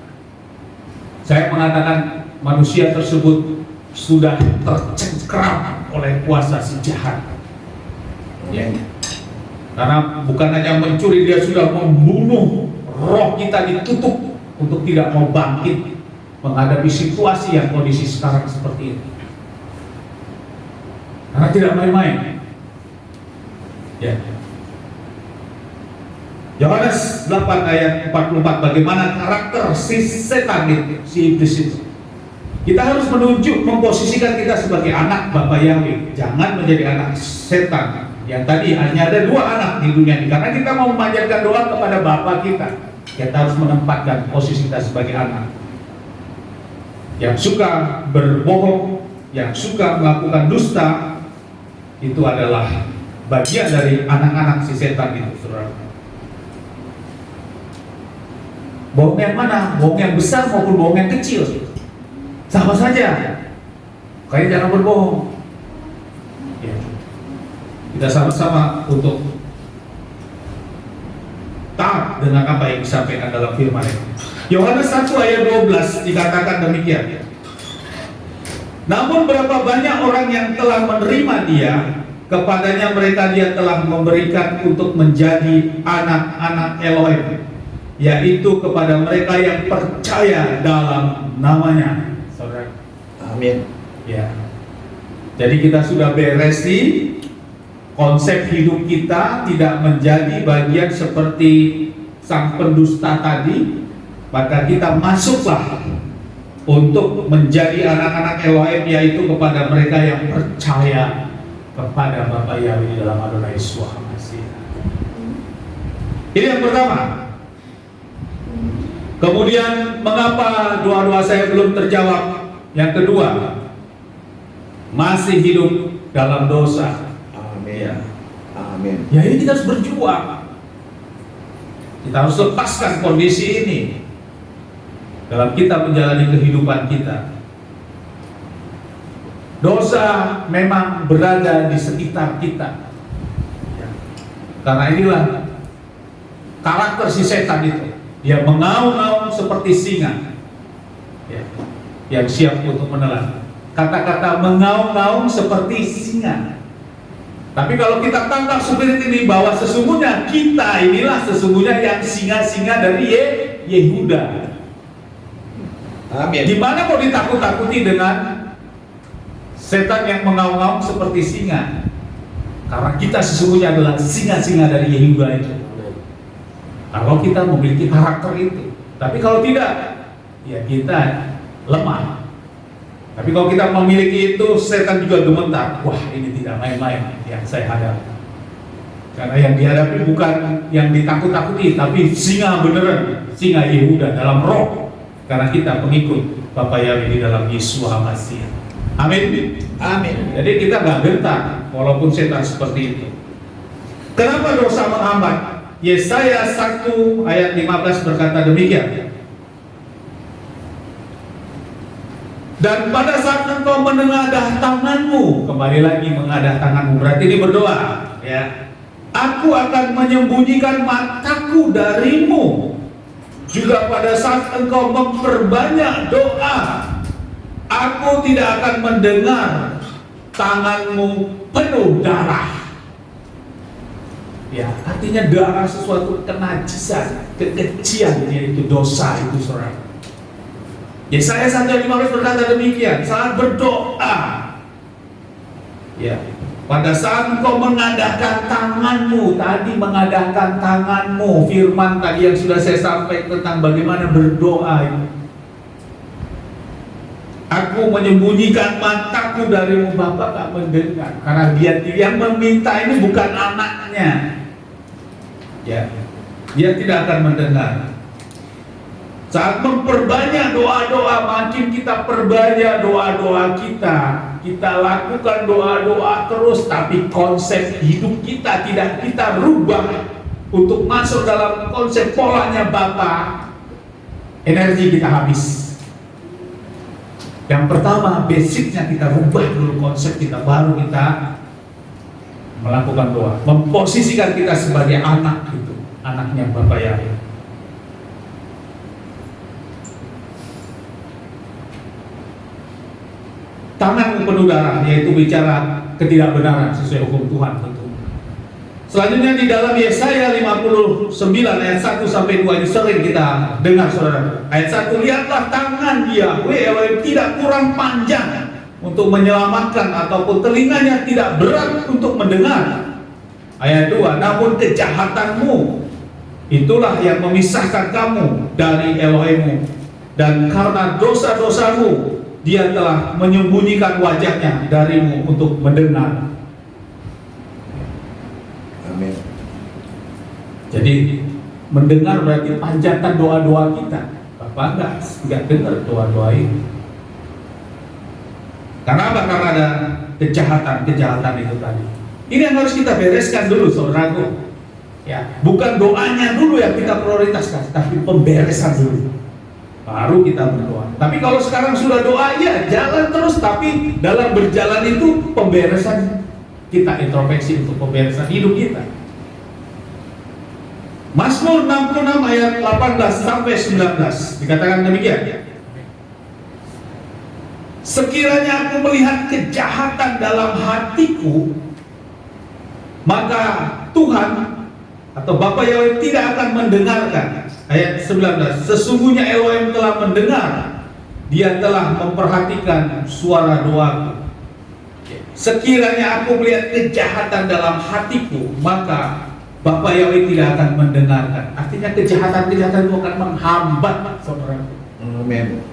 Saya mengatakan manusia tersebut sudah tercengkram oleh kuasa si jahat. Ya. Karena bukan hanya mencuri, dia sudah membunuh. Roh kita ditutup untuk tidak mau bangkit menghadapi situasi yang kondisi sekarang seperti ini. Karena tidak main-main. Ya. Yohanes 8 ayat 44, bagaimana karakter si setan itu, si iblis itu. Kita harus memposisikan kita sebagai anak Bapa Yahweh, jangan menjadi anak setan. Yang tadi hanya ada 2 anak di dunia ini, karena kita mau memanjatkan doa kepada Bapa kita. Kita harus menempatkan posisi kita sebagai anak yang suka berbohong, yang suka melakukan dusta. Itu adalah bagian dari anak-anak si setan itu, saudara. Bohong yang mana? Bohong yang besar maupun bohong yang kecil, sama saja. Kalian jangan berbohong. Ya. Kita sama-sama untuk taat dengan apa yang disampaikan dalam firman ini. Yohanes 1 ayat 12 dikatakan demikian. Namun berapa banyak orang yang telah menerima dia, kepadanya mereka dia telah memberikan untuk menjadi anak-anak Elohim, yaitu kepada mereka yang percaya dalam namanya. Saudara. Amin. Ya. Jadi kita sudah beresi konsep hidup kita tidak menjadi bagian seperti sang pendusta tadi, maka kita masuklah untuk menjadi anak-anak Elohim, yaitu kepada mereka yang percaya kepada Bapa Yahweh dalam Adonai Yeshua Masih. Ini yang pertama. Kemudian mengapa doa-doa saya belum terjawab? Yang kedua, masih hidup dalam dosa. Amin. Amin. Ya ini kita harus berjuang. Kita harus lepaskan kondisi ini dalam kita menjalani kehidupan kita. Dosa memang berada di sekitar kita. Ya. Karena inilah karakter si setan itu. Dia mengaum-ngaum seperti singa, ya, yang siap untuk menelan. Kata-kata mengaum-ngaum seperti singa. Tapi kalau kita tangkap spirit ini, bahwa sesungguhnya kita inilah sesungguhnya yang singa-singa dari Yehuda. Amin. Gimana mau ditakut-takuti dengan setan yang mengaum-ngaum seperti singa? Karena kita sesungguhnya adalah singa-singa dari Yehuda itu. Kalau kita memiliki karakter itu. Tapi kalau tidak, ya kita lemah. Tapi kalau kita memiliki itu, setan juga gemetar. Wah, ini tidak main-main yang saya hadapi. Karena yang dihadapi bukan yang ditakut-takuti, tapi singa beneran, singa Yehuda dalam roh. Karena kita pengikut Bapa Yahweh di dalam Yeshua Masih. Amin. Amin. Jadi kita nggak gentar, walaupun setan seperti itu. Kenapa dosa menghambat? Yesaya 1 ayat 15 berkata demikian. Dan pada saat engkau menengadah tanganmu, kembali lagi mengadah tanganmu, berarti ini berdoa, ya. Aku akan menyembunyikan mataku darimu. Juga pada saat engkau memperbanyak doa, aku tidak akan mendengar tanganmu penuh darah. Ya, artinya darah sesuatu kenajisan, kekejian, yaitu dosa itu, saudara. Yesaya 1:15 berkata demikian, saat berdoa, ya, pada saat engkau mengadahkan tanganmu, tadi mengadahkan tanganmu, firman tadi yang sudah saya sampaikan tentang bagaimana berdoa itu. Aku menyembunyikan mataku darimu, Bapak tak mendengar, karena dia yang meminta ini bukan anaknya. Ya, dia tidak akan mendengar. Saat memperbanyak doa-doa, makin kita perbanyak doa-doa kita lakukan doa-doa terus, tapi konsep hidup kita tidak kita rubah untuk masuk dalam konsep polanya Bapa, energi kita habis. Yang pertama, basicnya kita rubah dulu konsep kita, baru kita melakukan doa, memposisikan kita sebagai anak itu, anaknya Bapa Yahweh. Tangan penuh darah, yaitu bicara ketidakbenaran sesuai hukum Tuhan tentu. Selanjutnya di dalam Yesaya 59 ayat 1 sampai 2 ini sering kita dengar, saudara. Ayat 1, lihatlah tangan Yahweh tidak kurang panjang untuk menyelamatkan, ataupun telinganya tidak berat untuk mendengar. Ayat 2, namun kejahatanmu itulah yang memisahkan kamu dari Elohimmu, dan karena dosa-dosamu Dia telah menyembunyikan wajahnya darimu untuk mendengar. Amin. Jadi mendengar berarti panjatan doa-doa kita. Bapak enggak dengar doa-doa ini. Karena apa? Karena ada kejahatan itu tadi. Ini yang harus kita bereskan dulu, saudaraku. Ya, bukan doanya dulu yang kita prioritaskan, tapi pemberesan dulu. Baru kita berdoa. Tapi kalau sekarang sudah doa, ya jalan terus. Tapi dalam berjalan itu pemberesan, kita introspeksi untuk pemberesan hidup kita. Mazmur 66 ayat 18 sampai 19 dikatakan demikian. Sekiranya aku melihat kejahatan dalam hatiku, maka Tuhan atau Bapa Yahweh tidak akan mendengarkan. Ayat 19, sesungguhnya Elohim telah mendengar, Dia telah memperhatikan suara doaku. Sekiranya aku melihat kejahatan dalam hatiku, maka Bapa Yahweh tidak akan mendengarkan. Artinya kejahatan-kejahatan itu akan menghambat, saudara. Amin.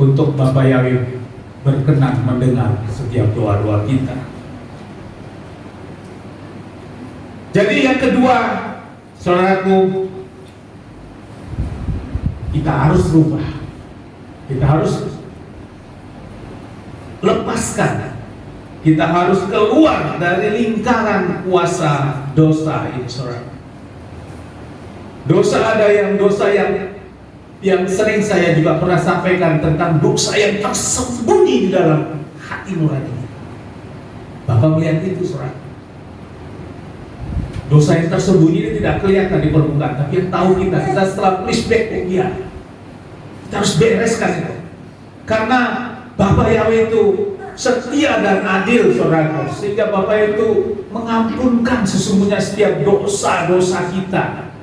Untuk Bapa Yahweh berkenan mendengar setiap doa-doa kita. Jadi yang kedua, saudaraku, kita harus rubah. Kita harus lepaskan. Kita harus keluar dari lingkaran kuasa dosa ini, saudara. Dosa ada yang yang sering saya juga pernah sampaikan tentang dosa yang tersembunyi di dalam hati nurani. Bapak melihat itu, saudara. Dosa yang tersembunyi ini tidak kelihatan di permukaan, tapi yang tahu kita setelah flashback dia. Kita harus bereskan itu. Karena Bapa Yahweh itu setia dan adil, saudara. Sehingga Bapa itu mengampunkan sesungguhnya setiap dosa-dosa kita.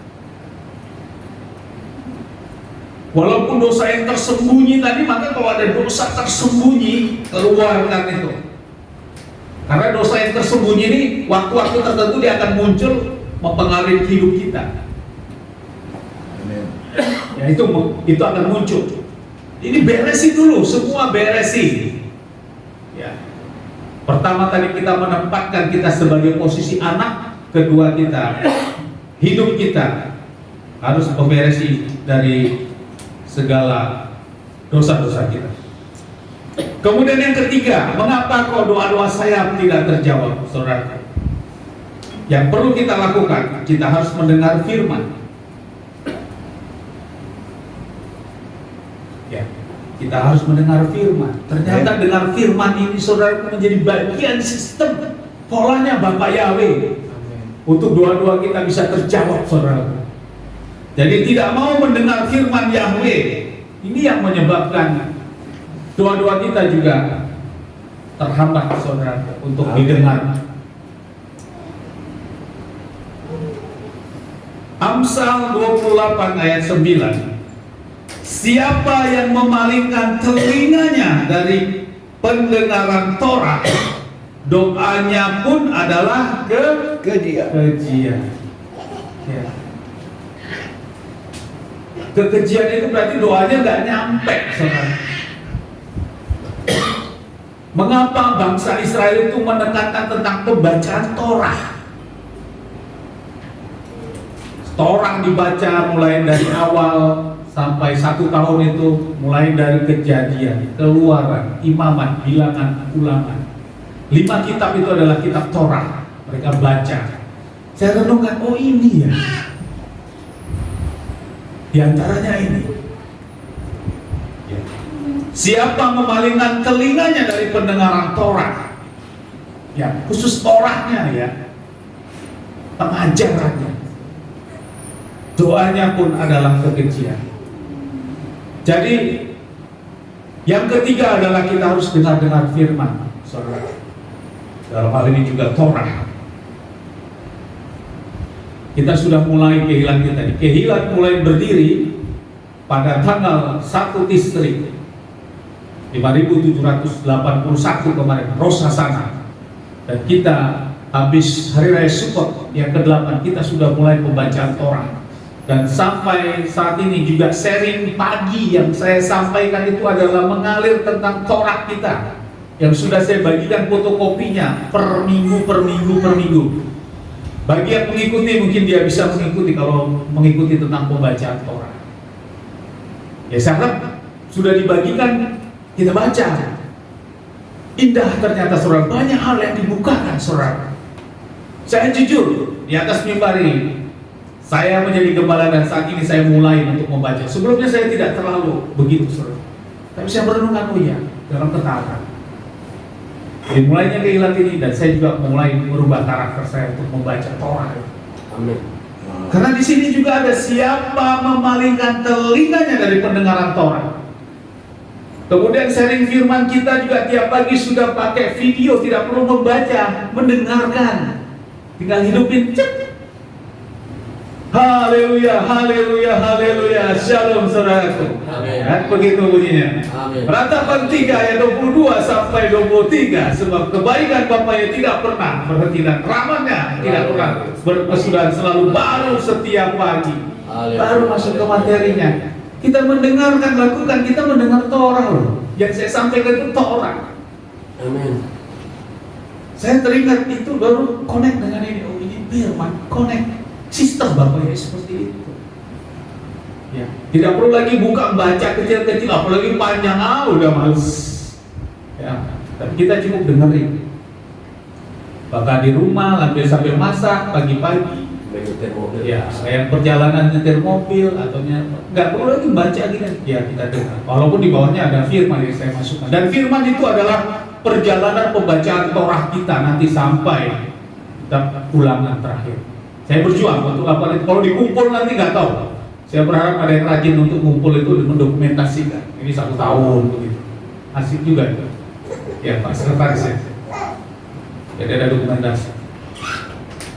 Walaupun dosa yang tersembunyi tadi, maka kalau ada dosa tersembunyi, keluarkan itu. Karena dosa yang tersembunyi ini waktu-waktu tertentu dia akan muncul mempengaruhi hidup kita. Ya itu akan muncul. Ini beresin dulu, semua beresin. Ya. Pertama tadi kita menempatkan kita sebagai posisi anak, kedua kita hidup kita harus memberesi dari segala dosa-dosa kita. Kemudian yang ketiga, mengapa kok doa-doa saya tidak terjawab, saudara? Yang perlu kita lakukan, kita harus mendengar firman. Ya, kita harus mendengar firman. Ternyata dengar firman ini, saudara, menjadi bagian sistem polanya Bapak Yahweh untuk doa-doa kita bisa terjawab, saudara. Jadi tidak mau mendengar firman Yahweh, ini yang menyebabkan doa-doa kita juga terhambat, saudara, untuk didengar. Amsal 28 ayat 9. Siapa yang memalingkan telinganya dari pendengaran Torah, doanya pun adalah kekejian. Ya. Kekejian itu berarti doanya nggak nyampe, saudara. Mengapa bangsa Israel itu menekankan tentang pembacaan Torah? Torah dibaca mulai dari awal sampai 1 tahun itu, mulai dari Kejadian, Keluaran, Imamat, Bilangan, Ulangan. 5 kitab itu adalah kitab Torah. Mereka baca. Saya renungkan, oh ini ya. Di antaranya ini. Ya. Siapa memalingkan telinganya dari pendengaran Torah? Ya, khusus Torahnya ya. Pengajarannya. Doanya pun adalah kekejian. Jadi yang ketiga adalah kita harus dengar firman, saudara. Dalam hal ini juga Torah. Kita sudah mulai Kehilat kita. Kehilat mulai berdiri pada tanggal 1 Tisri 5781 kemarin, Rosh Hashanah. Dan kita habis Hari Raya Sukkot yang ke-8, kita sudah mulai pembacaan Torah. Dan sampai saat ini juga sharing pagi yang saya sampaikan itu adalah mengalir tentang Torah kita, yang sudah saya bagikan fotokopinya per minggu. Bagi yang mengikuti, mungkin dia bisa mengikuti kalau mengikuti tentang pembacaan Torah. Ya, saya harap sudah dibagikan, kita baca. Indah ternyata, saudara, banyak hal yang dibukakan, saudara. Saya jujur, di atas mimbar ini, saya menjadi gembala dan saat ini saya mulai untuk membaca. Sebelumnya saya tidak terlalu begitu, saudara. Tapi saya merenungkan, oh ya, dalam ketaatan. Dimulainya Kehilat ini, dan saya juga mulai merubah karakter saya untuk membaca Torah. Amin. Karena di sini juga ada siapa memalingkan telinganya dari pendengaran Torah. Kemudian sharing firman kita juga tiap pagi sudah pakai video, tidak perlu membaca, mendengarkan. Tinggal hidupin, cek. Haleluya, haleluya, haleluya. Shalom, saudaraku. Amin. Ya, begitu bunyinya. Amin. Ratapan 3 ayat 22 sampai 23. Sebab kebaikan Bapaknya tidak pernah berhenti dan rahmatnya tidak pernah berkesudahan, selalu baru setiap pagi. Haleluya. Baru masuk ke materinya. Kita mendengarkan, lakukan, kita mendengar Torah loh. Yang saya sampaikan itu Torah. Amin. Saya teringat itu baru connect dengan ini. Oh, ini firman, connect. Sistem Bapak ya seperti itu. Ya, tidak perlu lagi buka baca kecil-kecil, apalagi panjang, udah males. Ya, tapi kita cukup dengerin. Bahkan di rumah sambil masak pagi-pagi. Menyetir mobil. Ya, kayak perjalanan nyetir mobil atau nggak perlu lagi baca gitu. Ya, kita dengar. Walaupun di bawahnya ada firman yang saya masukkan. Dan firman itu adalah perjalanan pembacaan Torah kita nanti sampai kita Ulangan terakhir. Saya berjuang untuk laporan itu. Kalau dikumpul nanti nggak tahu. Saya berharap ada yang rajin untuk kumpul itu mendokumentasikan. Ini 1 tahun begitu. Asik juga itu. Ya, Pak Sekretaris ya. Jadi ada dokumentasi.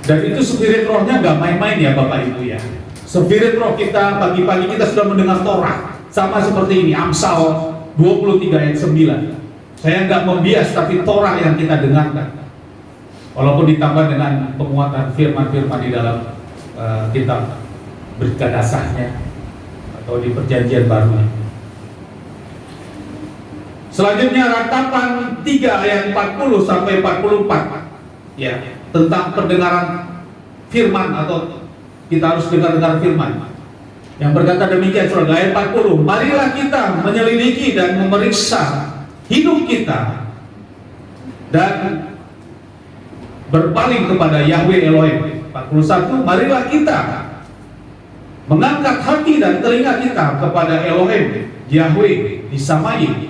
Dan itu spirit rohnya nggak main-main ya Bapak Ibu ya. Spirit roh kita pagi-pagi kita sudah mendengar Torah. Sama seperti ini, Amsal 23 ayat 9. Saya nggak membias, tapi Torah yang kita dengarkan. Walaupun ditambah dengan penguatan firman-firman di dalam kitab berita dasarnya, atau di perjanjian baru. Selanjutnya ratapan 3 ayat 40 sampai 44 ya, tentang pendengaran firman, atau kita harus dengar firman yang berkata demikian, saudara. Ayat 40, marilah kita menyelidiki dan memeriksa hidup kita dan berpaling kepada Yahweh Elohim. 41, marilah kita mengangkat hati dan telinga kita kepada Elohim Yahweh di Samai.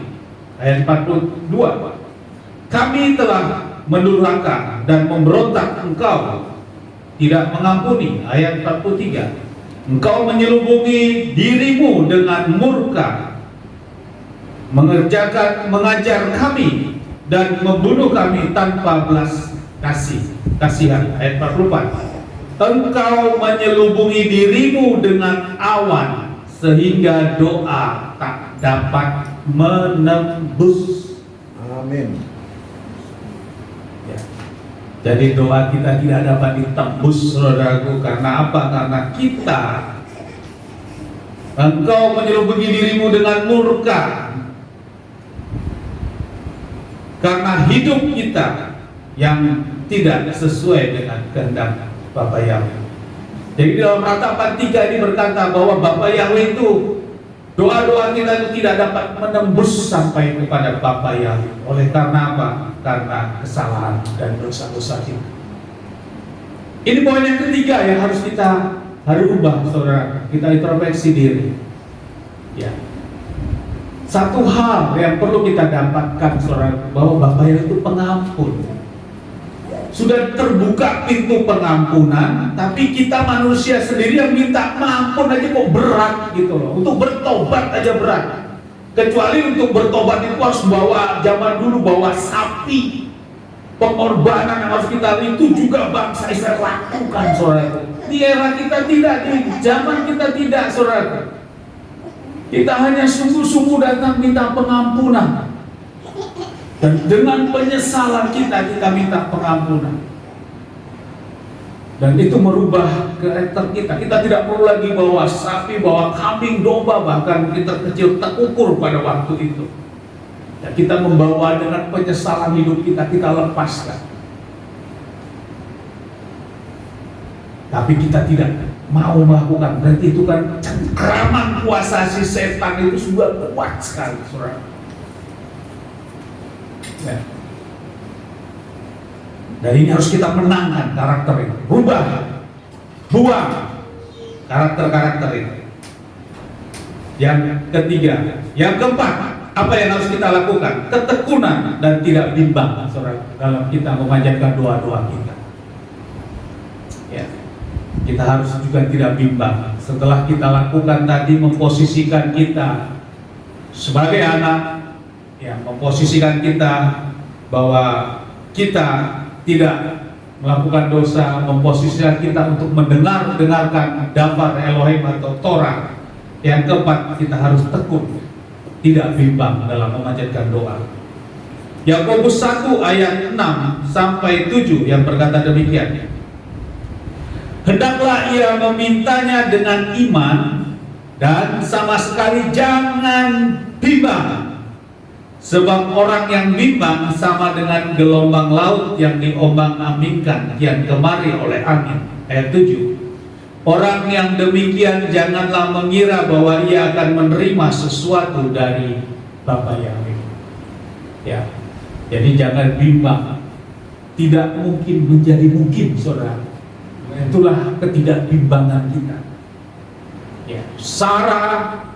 Ayat 42, kami telah mendurhaka dan memberontak, engkau tidak mengampuni. Ayat 43, engkau menyelubungi dirimu dengan murka, mengajar kami dan membunuh kami tanpa belas kasihan. Ayat 44, engkau menyelubungi dirimu dengan awan sehingga doa tak dapat menembus. Amin. Ya. Jadi doa kita tidak dapat ditembus, saudaraku. Karena apa? Karena kita, engkau menyelubungi dirimu dengan murka, karena hidup kita yang tidak sesuai dengan kehendak Bapa Yahweh. Jadi dalam ratapan 3 ini berkata bahwa Bapa Yahweh itu, doa-doa kita itu tidak dapat menembus sampai kepada Bapa Yahweh. Oleh karena apa? Karena kesalahan dan dosa-dosa kita. Ini poin yang ketiga yang harus kita ubah, saudara. Kita introspeksi diri. Ya. Satu hal yang perlu kita dapatkan, saudara, bahwa Bapa Yahweh itu pengampun. Sudah terbuka pintu pengampunan, tapi kita manusia sendiri yang minta mampun aja kok berat gitu loh. Untuk bertobat aja berat. Kecuali untuk bertobat itu harus bawa, zaman dulu bawa sapi. Pengorbanan yang harus kita, itu juga bangsa Israel lakukan, saudara. Di era kita tidak, di zaman kita tidak, saudara. Kita hanya sungguh-sungguh datang minta pengampunan. Dan dengan penyesalan kita minta pengampunan. Dan itu merubah karakter kita. Kita tidak perlu lagi bawa sapi, bawa kambing, domba, bahkan kita kecil terukur pada waktu itu. Dan kita membawa dengan penyesalan hidup kita lepaskan. Tapi kita tidak mau melakukan. Berarti itu kan cengkraman kuasa si setan itu sudah kuat sekali, saudara. Ya. Dan ini harus kita menangkan karakter itu, buang karakter itu. Yang ketiga, yang keempat, apa yang harus kita lakukan? Ketekunan dan tidak bimbang, saudara, dalam kita memanjatkan doa-doa kita. Ya, kita harus juga tidak bimbang. Setelah kita lakukan tadi, memposisikan kita sebagai anak, ya, memposisikan kita bahwa kita tidak melakukan dosa, memposisikan kita untuk mendengarkan daftar Elohim atau Torah. Yang keempat, kita harus tekun, tidak bimbang dalam memanjatkan doa. Yakobus 1 ayat 6 sampai 7 yang berkata demikian, hendaklah ia memintanya dengan iman dan sama sekali jangan bimbang. Sebab orang yang bimbang sama dengan gelombang laut yang diombang-ambingkan kian kemari oleh angin. Ayat 7. Orang yang demikian janganlah mengira bahwa ia akan menerima sesuatu dari Bapa Yahweh. Ya. Jadi jangan bimbang. Tidak mungkin menjadi mungkin, saudara. Itulah ketidakbimbangan kita. Ya. Sarah,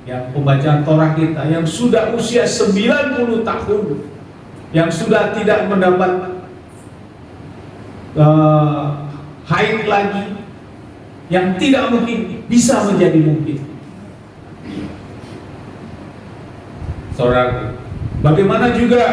yang pembacaan Torah kita yang sudah usia 90 tahun, yang sudah tidak mendapat haid lagi, yang tidak mungkin bisa menjadi mungkin. Saudara, bagaimana juga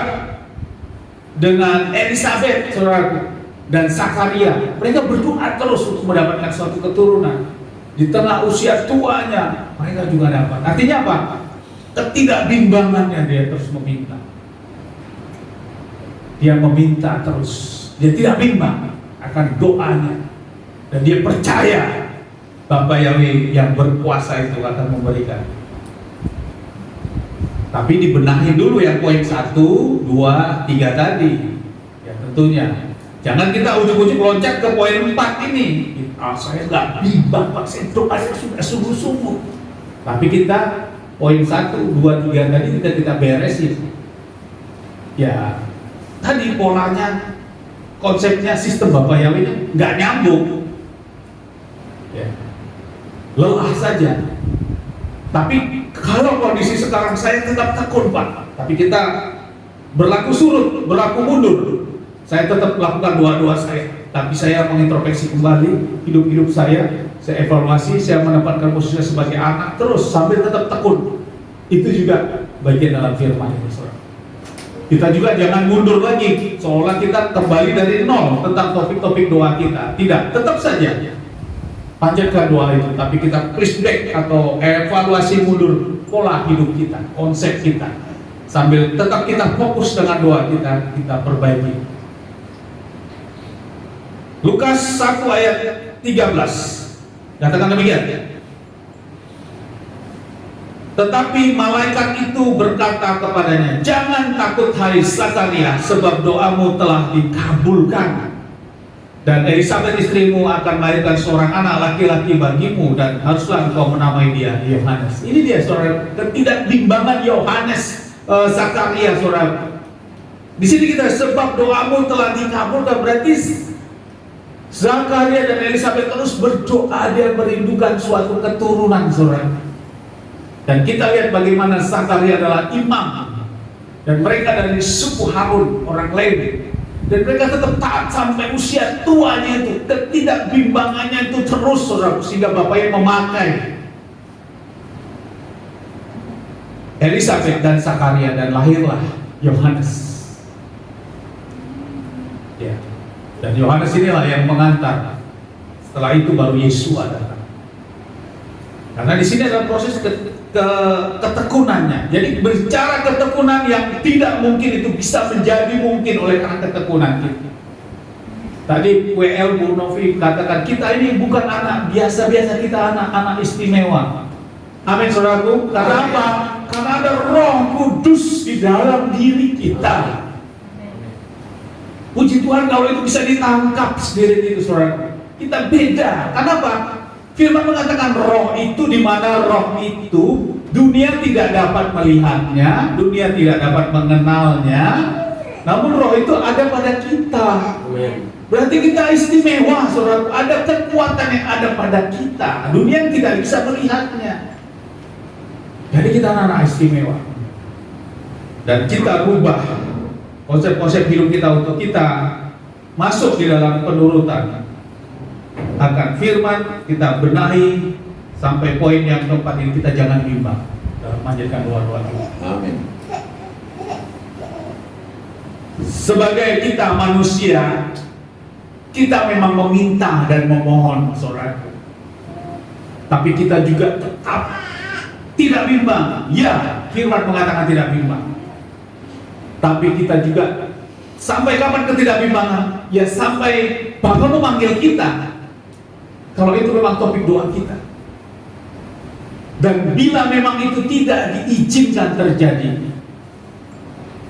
dengan Elisabeth, saudara, dan Zakaria? Mereka berdoa terus untuk mendapatkan suatu keturunan. Di tengah usia tuanya, mereka juga dapat. Artinya apa? Ketidakbimbangannya, dia terus meminta. Dia meminta terus. Dia tidak bimbang akan doanya. Dan dia percaya Bapa Yahweh yang berkuasa itu akan memberikan. Tapi dibenahi dulu yang poin 1, 2, 3 tadi. Ya tentunya. Jangan kita ujuk-ujuk loncat ke poin 4 ini. Saya nggak bimbang Pak, saya doa saya sudah sungguh-sungguh. Tapi kita poin 1, 2, 3 tadi kita beresin. Ya tadi polanya, konsepnya sistem Bapak Yahweh nggak nyambung. Ya. Lelah saja. Tapi kalau kondisi sekarang saya tetap tekun Pak, tapi kita berlaku surut, berlaku mundur. Saya tetap melakukan doa-doa saya, tapi saya mengintrospeksi kembali hidup-hidup saya evaluasi, saya menempatkan posisinya sebagai anak terus sambil tetap tekun. Itu juga bagian dalam firman ini, saudara. Kita juga jangan mundur lagi, seolah kita kembali dari nol tentang topik-topik doa kita. Tidak, tetap saja panjatkan doa itu, tapi kita flashback atau evaluasi mundur pola hidup kita, konsep kita, sambil tetap kita fokus dengan doa kita perbaiki. Lukas 1 ayat 13 katakan demikian. Tetapi malaikat itu berkata kepadanya, jangan takut hai Zakaria, sebab doamu telah dikabulkan. Dan Elisabet istrimu akan melahirkan seorang anak laki-laki bagimu, dan haruslah engkau menamai dia Yohanes. Ini dia saudara, ketidakbimbangan Yohanes, Zakaria saudara. Di sini kita sebab doamu telah dikabulkan, berarti Zakaria dan Elisabet terus berdoa, dia merindukan suatu keturunan saudara. Dan kita lihat bagaimana Zakaria adalah imam, dan mereka dari suku Harun, orang Lewi. Dan mereka tetap taat sampai usia tuanya itu. Ketidakbimbangannya itu terus saudara, sehingga bapaknya memakai Elisabet dan Zakaria, dan lahirlah Yohanes. Ya. Dan Yohanes inilah yang mengantar. Setelah itu baru Yesus datang. Karena di sini adalah proses ketekunannya. Jadi bicara ketekunan yang tidak mungkin itu bisa menjadi mungkin oleh karena ketekunan kita. Tadi WL Bu Novi katakan kita ini bukan anak biasa-biasa, kita anak-anak istimewa. Amin saudaraku. Karena apa? Karena ada Roh Kudus di dalam diri kita. Puji Tuhan kalau itu bisa ditangkap sendiri itu saudara. Kita beda. Kenapa? Firman mengatakan roh itu, di mana roh itu dunia tidak dapat melihatnya, dunia tidak dapat mengenalnya, namun roh itu ada pada kita. Amin. Berarti kita istimewa saudara. Ada kekuatan yang ada pada kita, dunia tidak bisa melihatnya. Jadi kita anak-anak istimewa. Dan kita rubah konsep-konsep hidup kita untuk kita masuk di dalam penurutan akan firman, kita benahi sampai poin yang keempat ini. Kita jangan bimbang dalam memanjatkan doa-doa kita. Amin. Sebagai kita manusia, kita memang meminta dan memohon saudara, tapi kita juga tetap tidak bimbang. Ya, firman mengatakan tidak bimbang. Tapi kita juga sampai kapan ketidakbimbangan? Ya sampai Bapa memanggil kita. Kalau itu memang topik doa kita. Dan bila memang itu tidak diizinkan terjadi,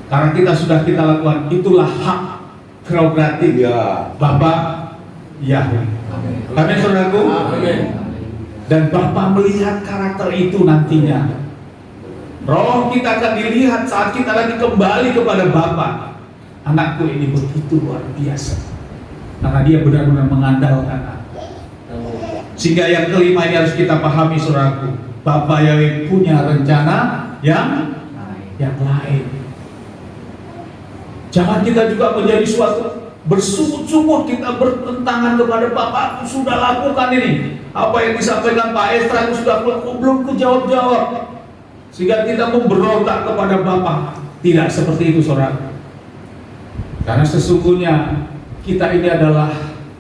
karena kita lakukan, itulah hak prerogatif Ya. Bapa Yahweh. Amin. Amin saudaraku. Amin. Dan Bapa melihat karakter itu nantinya. Roh kita akan dilihat saat kita lagi kembali kepada Bapa. Anakku ini begitu luar biasa, karena dia benar-benar mengandalkan aku. Sehingga yang kelima ini harus kita pahami saudaraku, Bapa Yahweh punya rencana yang lain. Jangan kita juga menjadi suatu bersungut-sungut kita bertentangan kepada Bapa. Aku sudah lakukan ini, apa yang disampaikan Pak Estra aku sudah belum kejawab-jawab, sehingga kita memberontak kepada Bapa. Tidak seperti itu saudara. Karena sesungguhnya kita ini adalah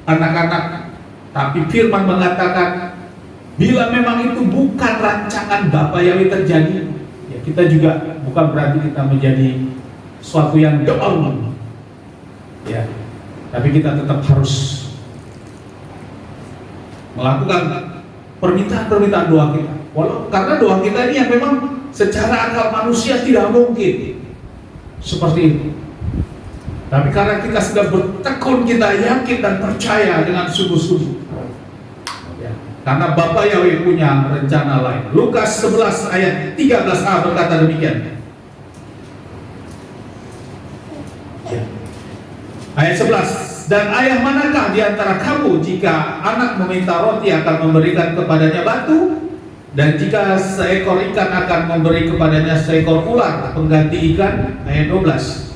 anak-anak, tapi firman mengatakan bila memang itu bukan rancangan Bapa Yahweh terjadi, ya kita juga bukan berarti kita menjadi suatu yang down, ya. Tapi kita tetap harus melakukan permintaan-permintaan doa kita. Karena doa kita ini yang memang secara akal manusia tidak mungkin seperti itu. Tapi karena kita sudah bertekun, kita yakin dan percaya dengan sungguh-sungguh. Ya. Karena Bapa Yahweh punya rencana lain. Lukas 11 ayat 13a berkata demikian. Ya. Ayat 11. Dan ayah manakah di antara kamu jika anak meminta roti akan memberikan kepadanya batu? Dan jika seekor ikan akan memberi kepadanya seekor ular pengganti ikan? Ayat 12.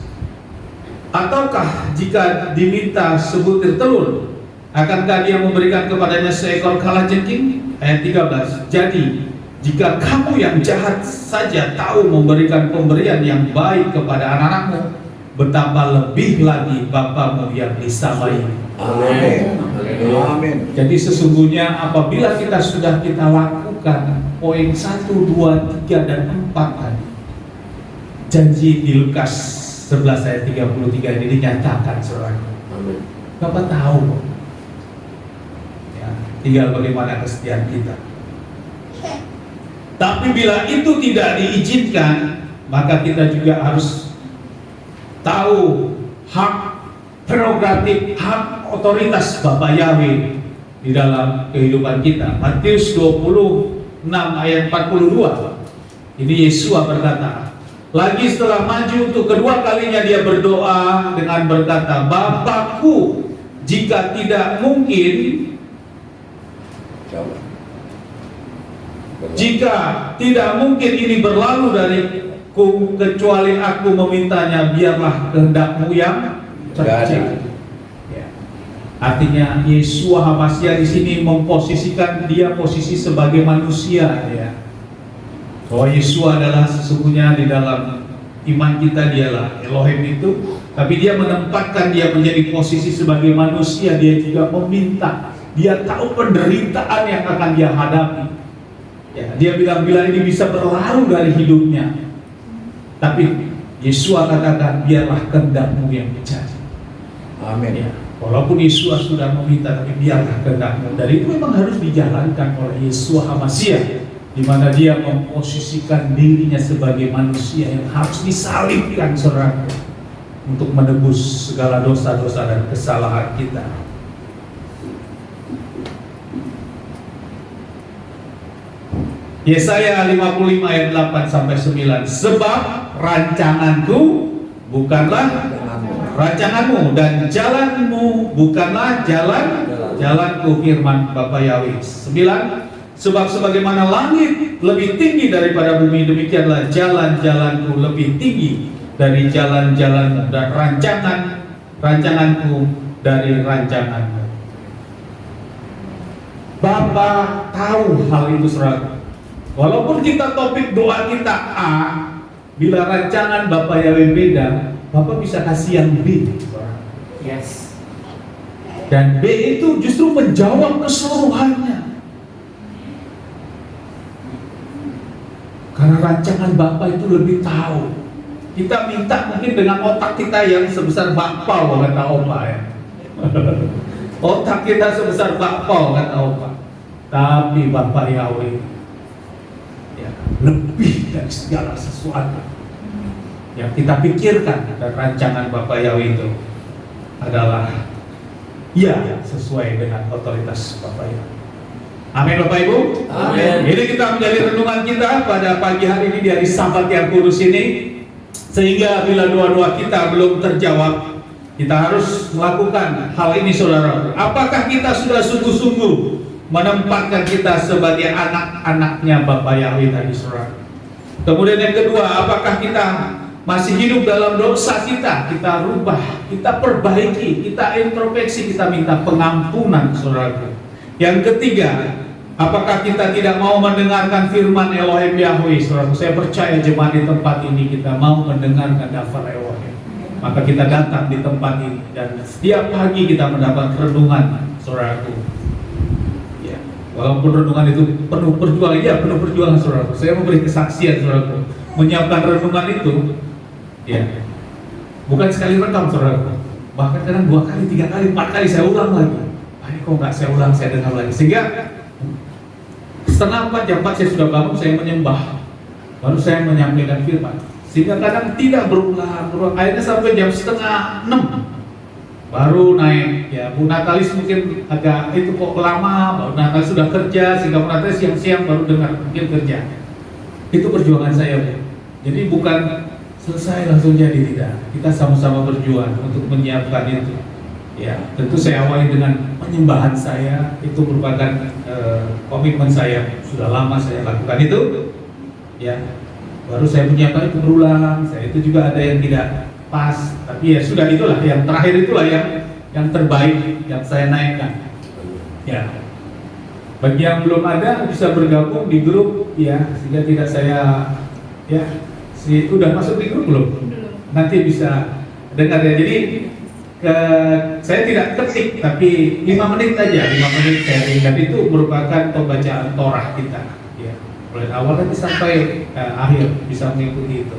Ataukah jika diminta sebutir telur, akankah dia memberikan kepadanya seekor kalajengking? Ayat 13. Jadi, jika kamu yang jahat saja tahu memberikan pemberian yang baik kepada anak-anakmu, betapa lebih lagi Bapamu yang di samai. Amin. Amin. Jadi sesungguhnya apabila kita sudah lakukan poin 1, 2, 3, dan 4 tadi, janji di Lukas 11 ayat 33 ini dinyatakan, saudara. Amin. Bapak tahu, ya, tinggal bagaimana kesetiaan kita. Tapi bila itu tidak diizinkan, maka kita juga harus tahu hak prerogatif, hak otoritas Bapa Yahweh di dalam kehidupan kita. Matius 26 ayat 42. Ini Yesua berkata, lagi setelah maju untuk kedua kalinya dia berdoa dengan berkata, Bapakku, jika tidak mungkin, jika tidak mungkin ini berlalu dariku kecuali aku memintanya, biarlah kehendakmu yang terjadi. Ya. Artinya Yesua HaMasyiah di sini memposisikan dia posisi sebagai manusia, ya. Bahwa Yesua adalah sesungguhnya di dalam iman kita dialah Elohim itu, tapi dia menempatkan dia menjadi posisi sebagai manusia. Dia juga meminta, dia tahu penderitaan yang akan dia hadapi. Ya, dia bilang bila ini bisa berlalu dari hidupnya, tapi Yesua katakan biarlah kehendakmu yang terjadi. Amin. Ya, walaupun Yesua sudah meminta, tapi biarlah kehendakmu. Dari itu memang harus dijalankan oleh Yesua HaMasyiah, di mana dia memposisikan dirinya sebagai manusia yang harus disalibkan, saudara, untuk menebus segala dosa-dosa dan kesalahan kita. Yesaya 55 ayat 8 sampai 9. Sebab rancanganku bukanlah rancanganmu, dan jalanmu bukanlah jalanku, firman Bapa Yahweh. 9. Sebab sebagaimana langit lebih tinggi daripada bumi, demikianlah jalan-jalanku lebih tinggi dari jalan-jalanmu, dan rancanganku dari rancanganmu. Bapa tahu hal itu, saudara. Walaupun kita topik doa kita A, bila rancangan Bapa Yahweh beda, Bapa bisa kasih yang B. Yes. Dan B itu justru menjawab keseluruhannya. Karena rancangan Bapa itu lebih tahu. Kita minta mungkin dengan otak kita yang sebesar bakpao, kata Opa, ya. Otak kita sebesar bakpao, kata Opa. Tapi Bapa Yahweh, ya, lebih dari segala sesuatu yang kita pikirkan. Dan rancangan Bapa Yahweh itu adalah ya sesuai dengan otoritas Bapa Yahweh. Amin, Bapak Ibu. Amin. Ini kita menjadi renungan kita pada pagi hari ini di hari Sabat yang kudus ini, sehingga bila doa-doa kita belum terjawab, kita harus melakukan hal ini, saudara. Apakah kita sudah sungguh-sungguh menempatkan kita sebagai anak-anaknya Bapa Yahweh tadi, saudara? Kemudian yang kedua, apakah kita masih hidup dalam dosa kita? Kita rubah, kita perbaiki, kita introspeksi, kita minta pengampunan, saudara. Yang ketiga, apakah kita tidak mau mendengarkan firman Elohim Yahweh, saudara? Saya percaya jemaat di tempat ini kita mau mendengarkan daftar Elohim. Maka kita datang di tempat ini dan setiap pagi kita mendapat renungan, saudaraku. Ya, walaupun renungan itu penuh perjuangan, ya penuh perjuangan, saudaraku. Saya memberi kesaksian, saudaraku. Menyiapkan renungan itu, ya, bukan sekali rekam, saudaraku. Bahkan kadang 2 kali, 3 kali, 4 kali saya ulang lagi. Kok nggak saya ulang, saya dengar lagi, sehingga setengah 4, jam 4 saya sudah bangun, saya menyembah. Baru saya menyampaikan firman. Sehingga kadang tidak berulang. Akhirnya sampai jam setengah 6 baru naik. Ya, Bu Natalis mungkin agak itu kok lama. Bu Natalis sudah kerja, sehingga Bu Natalis siang-siang baru dengar mungkin kerja. Itu perjuangan saya, Bu. Jadi bukan selesai langsung jadi, tidak. Kita sama-sama berjuang untuk menyiapkan itu. Ya, tentu saya awali dengan penyembahan saya. Itu merupakan komitmen saya. Sudah lama saya lakukan itu. Ya, baru saya menyiapkan itu berulang. Saya itu juga ada yang tidak pas, tapi ya sudah, itulah yang terakhir, itulah yang terbaik yang saya naikkan. Ya, bagi yang belum ada bisa bergabung di grup ya, sehingga tidak saya ya udah masuk di grup belum? Nanti bisa dengar ya. Jadi saya tidak ketik, tapi 5 menit aja, 5 menit sharing, dan itu merupakan pembacaan Torah kita ya, mulai awal nanti sampai akhir bisa mengikuti itu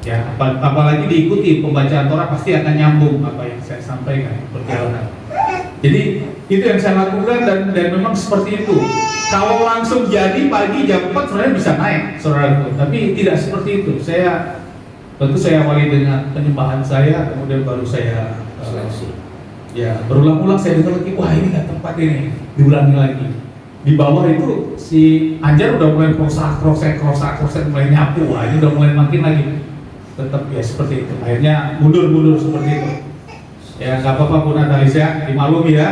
ya. Apalagi diikuti pembacaan Torah pasti akan nyambung apa yang saya sampaikan perjalanan. Jadi itu yang saya lakukan, dan memang seperti itu. Kalau langsung jadi pagi jam 4 sebenarnya bisa naik, saudaraku, tapi tidak seperti itu. Tentu saya awali dengan penyembahan saya, kemudian baru saya ya berulang-ulang saya dengar lagi, wah ini nggak tepat, ini diulangi lagi. Di bawah itu si Anjar udah mulai krosek mulai nyapu, wah ini udah mulai makin lagi. Tetap ya seperti itu. Akhirnya mundur seperti itu. Ya nggak apa-apa Bu Natalis ya, dimaklumi ya.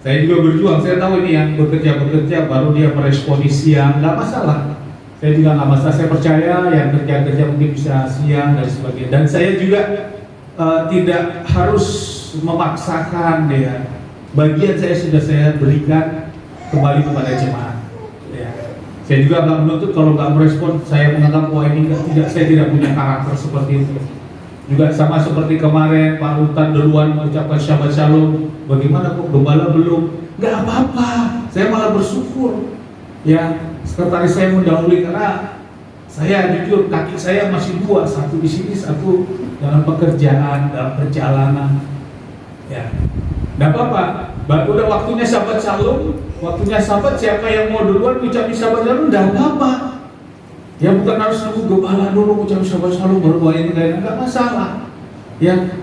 Saya juga berjuang, saya tahu ini yang bekerja baru dia meresponi siang, nggak masalah. Saya juga nggak masalah, saya percaya yang kerja mungkin bisa siang dan sebagainya. Dan saya juga tidak harus memaksakan ya. Bagian saya sudah saya berikan kembali kepada jemaat. Ya. Saya juga nggak menuntut, kalau nggak merespon saya menganggap wah ini saya tidak punya karakter seperti itu. Juga sama seperti kemarin Pak Rutan duluan mengucapkan Shabbat Shalom, bagaimana kok gembala belum? Nggak apa-apa, saya malah bersyukur. Ya, sekretaris saya mendahului karena saya jujur kaki saya masih 2, satu di sini, satu dalam pekerjaan, dalam perjalanan. Ya, nggak apa-apa. Udah waktunya Shabbat Shalom, waktunya Shabbat, siapa yang mau duluan ucapin Shabbat Shalom, nggak apa-apa. Ya bukan harus nunggu gembala dulu ucapin Shabbat Shalom baru bawain kain, nggak masalah. Ya,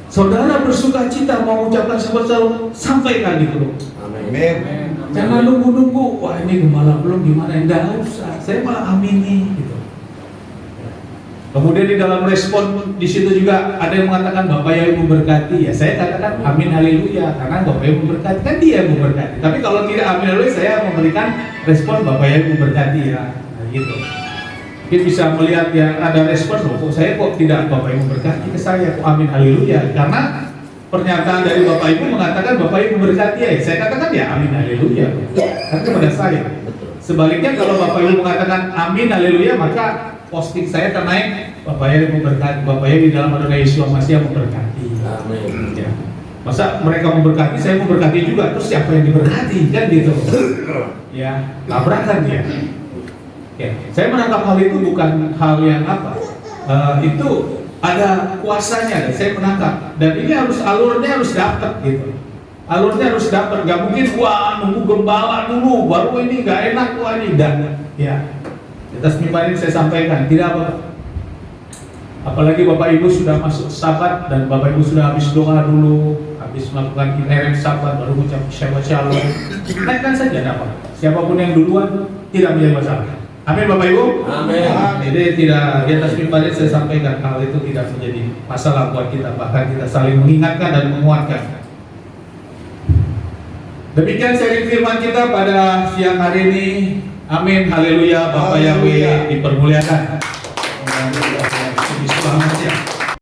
saudara bersuka cita mau ucapkan Shabbat Shalom, sampaikan gitu. Amin. Jangan nunggu-nunggu, wah ini gembala belum gimana, enggak usah. Saya malah amini gitu. Kemudian di dalam respon di situ juga ada yang mengatakan Bapak yang memberkati. Ya saya katakan amin haleluya, karena Bapak yang memberkati, kan dia yang memberkati. Tapi kalau tidak amin haleluya, saya memberikan respon Bapak yang memberkati ya. Nah, gitu. Mungkin bisa melihat yang ada respon loh, kok saya kok tidak Bapak yang memberkati ke saya, kok amin haleluya, karena pernyataan dari Bapak Ibu mengatakan Bapak Ibu memberkati ya. Saya katakan ya amin haleluya, karena kepada saya. Sebaliknya kalau Bapak Ibu mengatakan amin haleluya, maka posting saya ternaik Bapak Ibu memberkati, Bapak Ibu di dalam Adonai Yesus Masih memberkati. Amin. Ya. Masa mereka memberkati, saya memberkati juga, terus siapa yang diberkati kan gitu? Ya, tabrakan ya. Oke, saya menangkap hal itu bukan hal yang apa, itu ada kuasanya, dan saya menangkap. Dan ini alurnya harus dapat gitu. Alurnya harus dapat, gak mungkin wah nunggu gembala dulu, baru ini gak enak wah ini dan ya. Atas mimbar ini saya sampaikan, tidak apa-apa. Apalagi Bapak Ibu sudah masuk Sabat dan Bapak Ibu sudah habis doa dulu, habis melakukan kinerem Sabat baru mengucap Shabbat Shalom. Naikkan saja, tidak apa. Siapapun yang duluan tidak menjadi masalah. Amin Bapak Ibu. Amin. Jadi tidak, di atas mimbar ini saya sampaikan hal itu tidak menjadi masalah buat kita, bahkan kita saling mengingatkan dan menguatkan. Demikian sharing firman kita pada siang hari ini. Amin, haleluya, Bapak Yahweh dipermuliakan. Selamat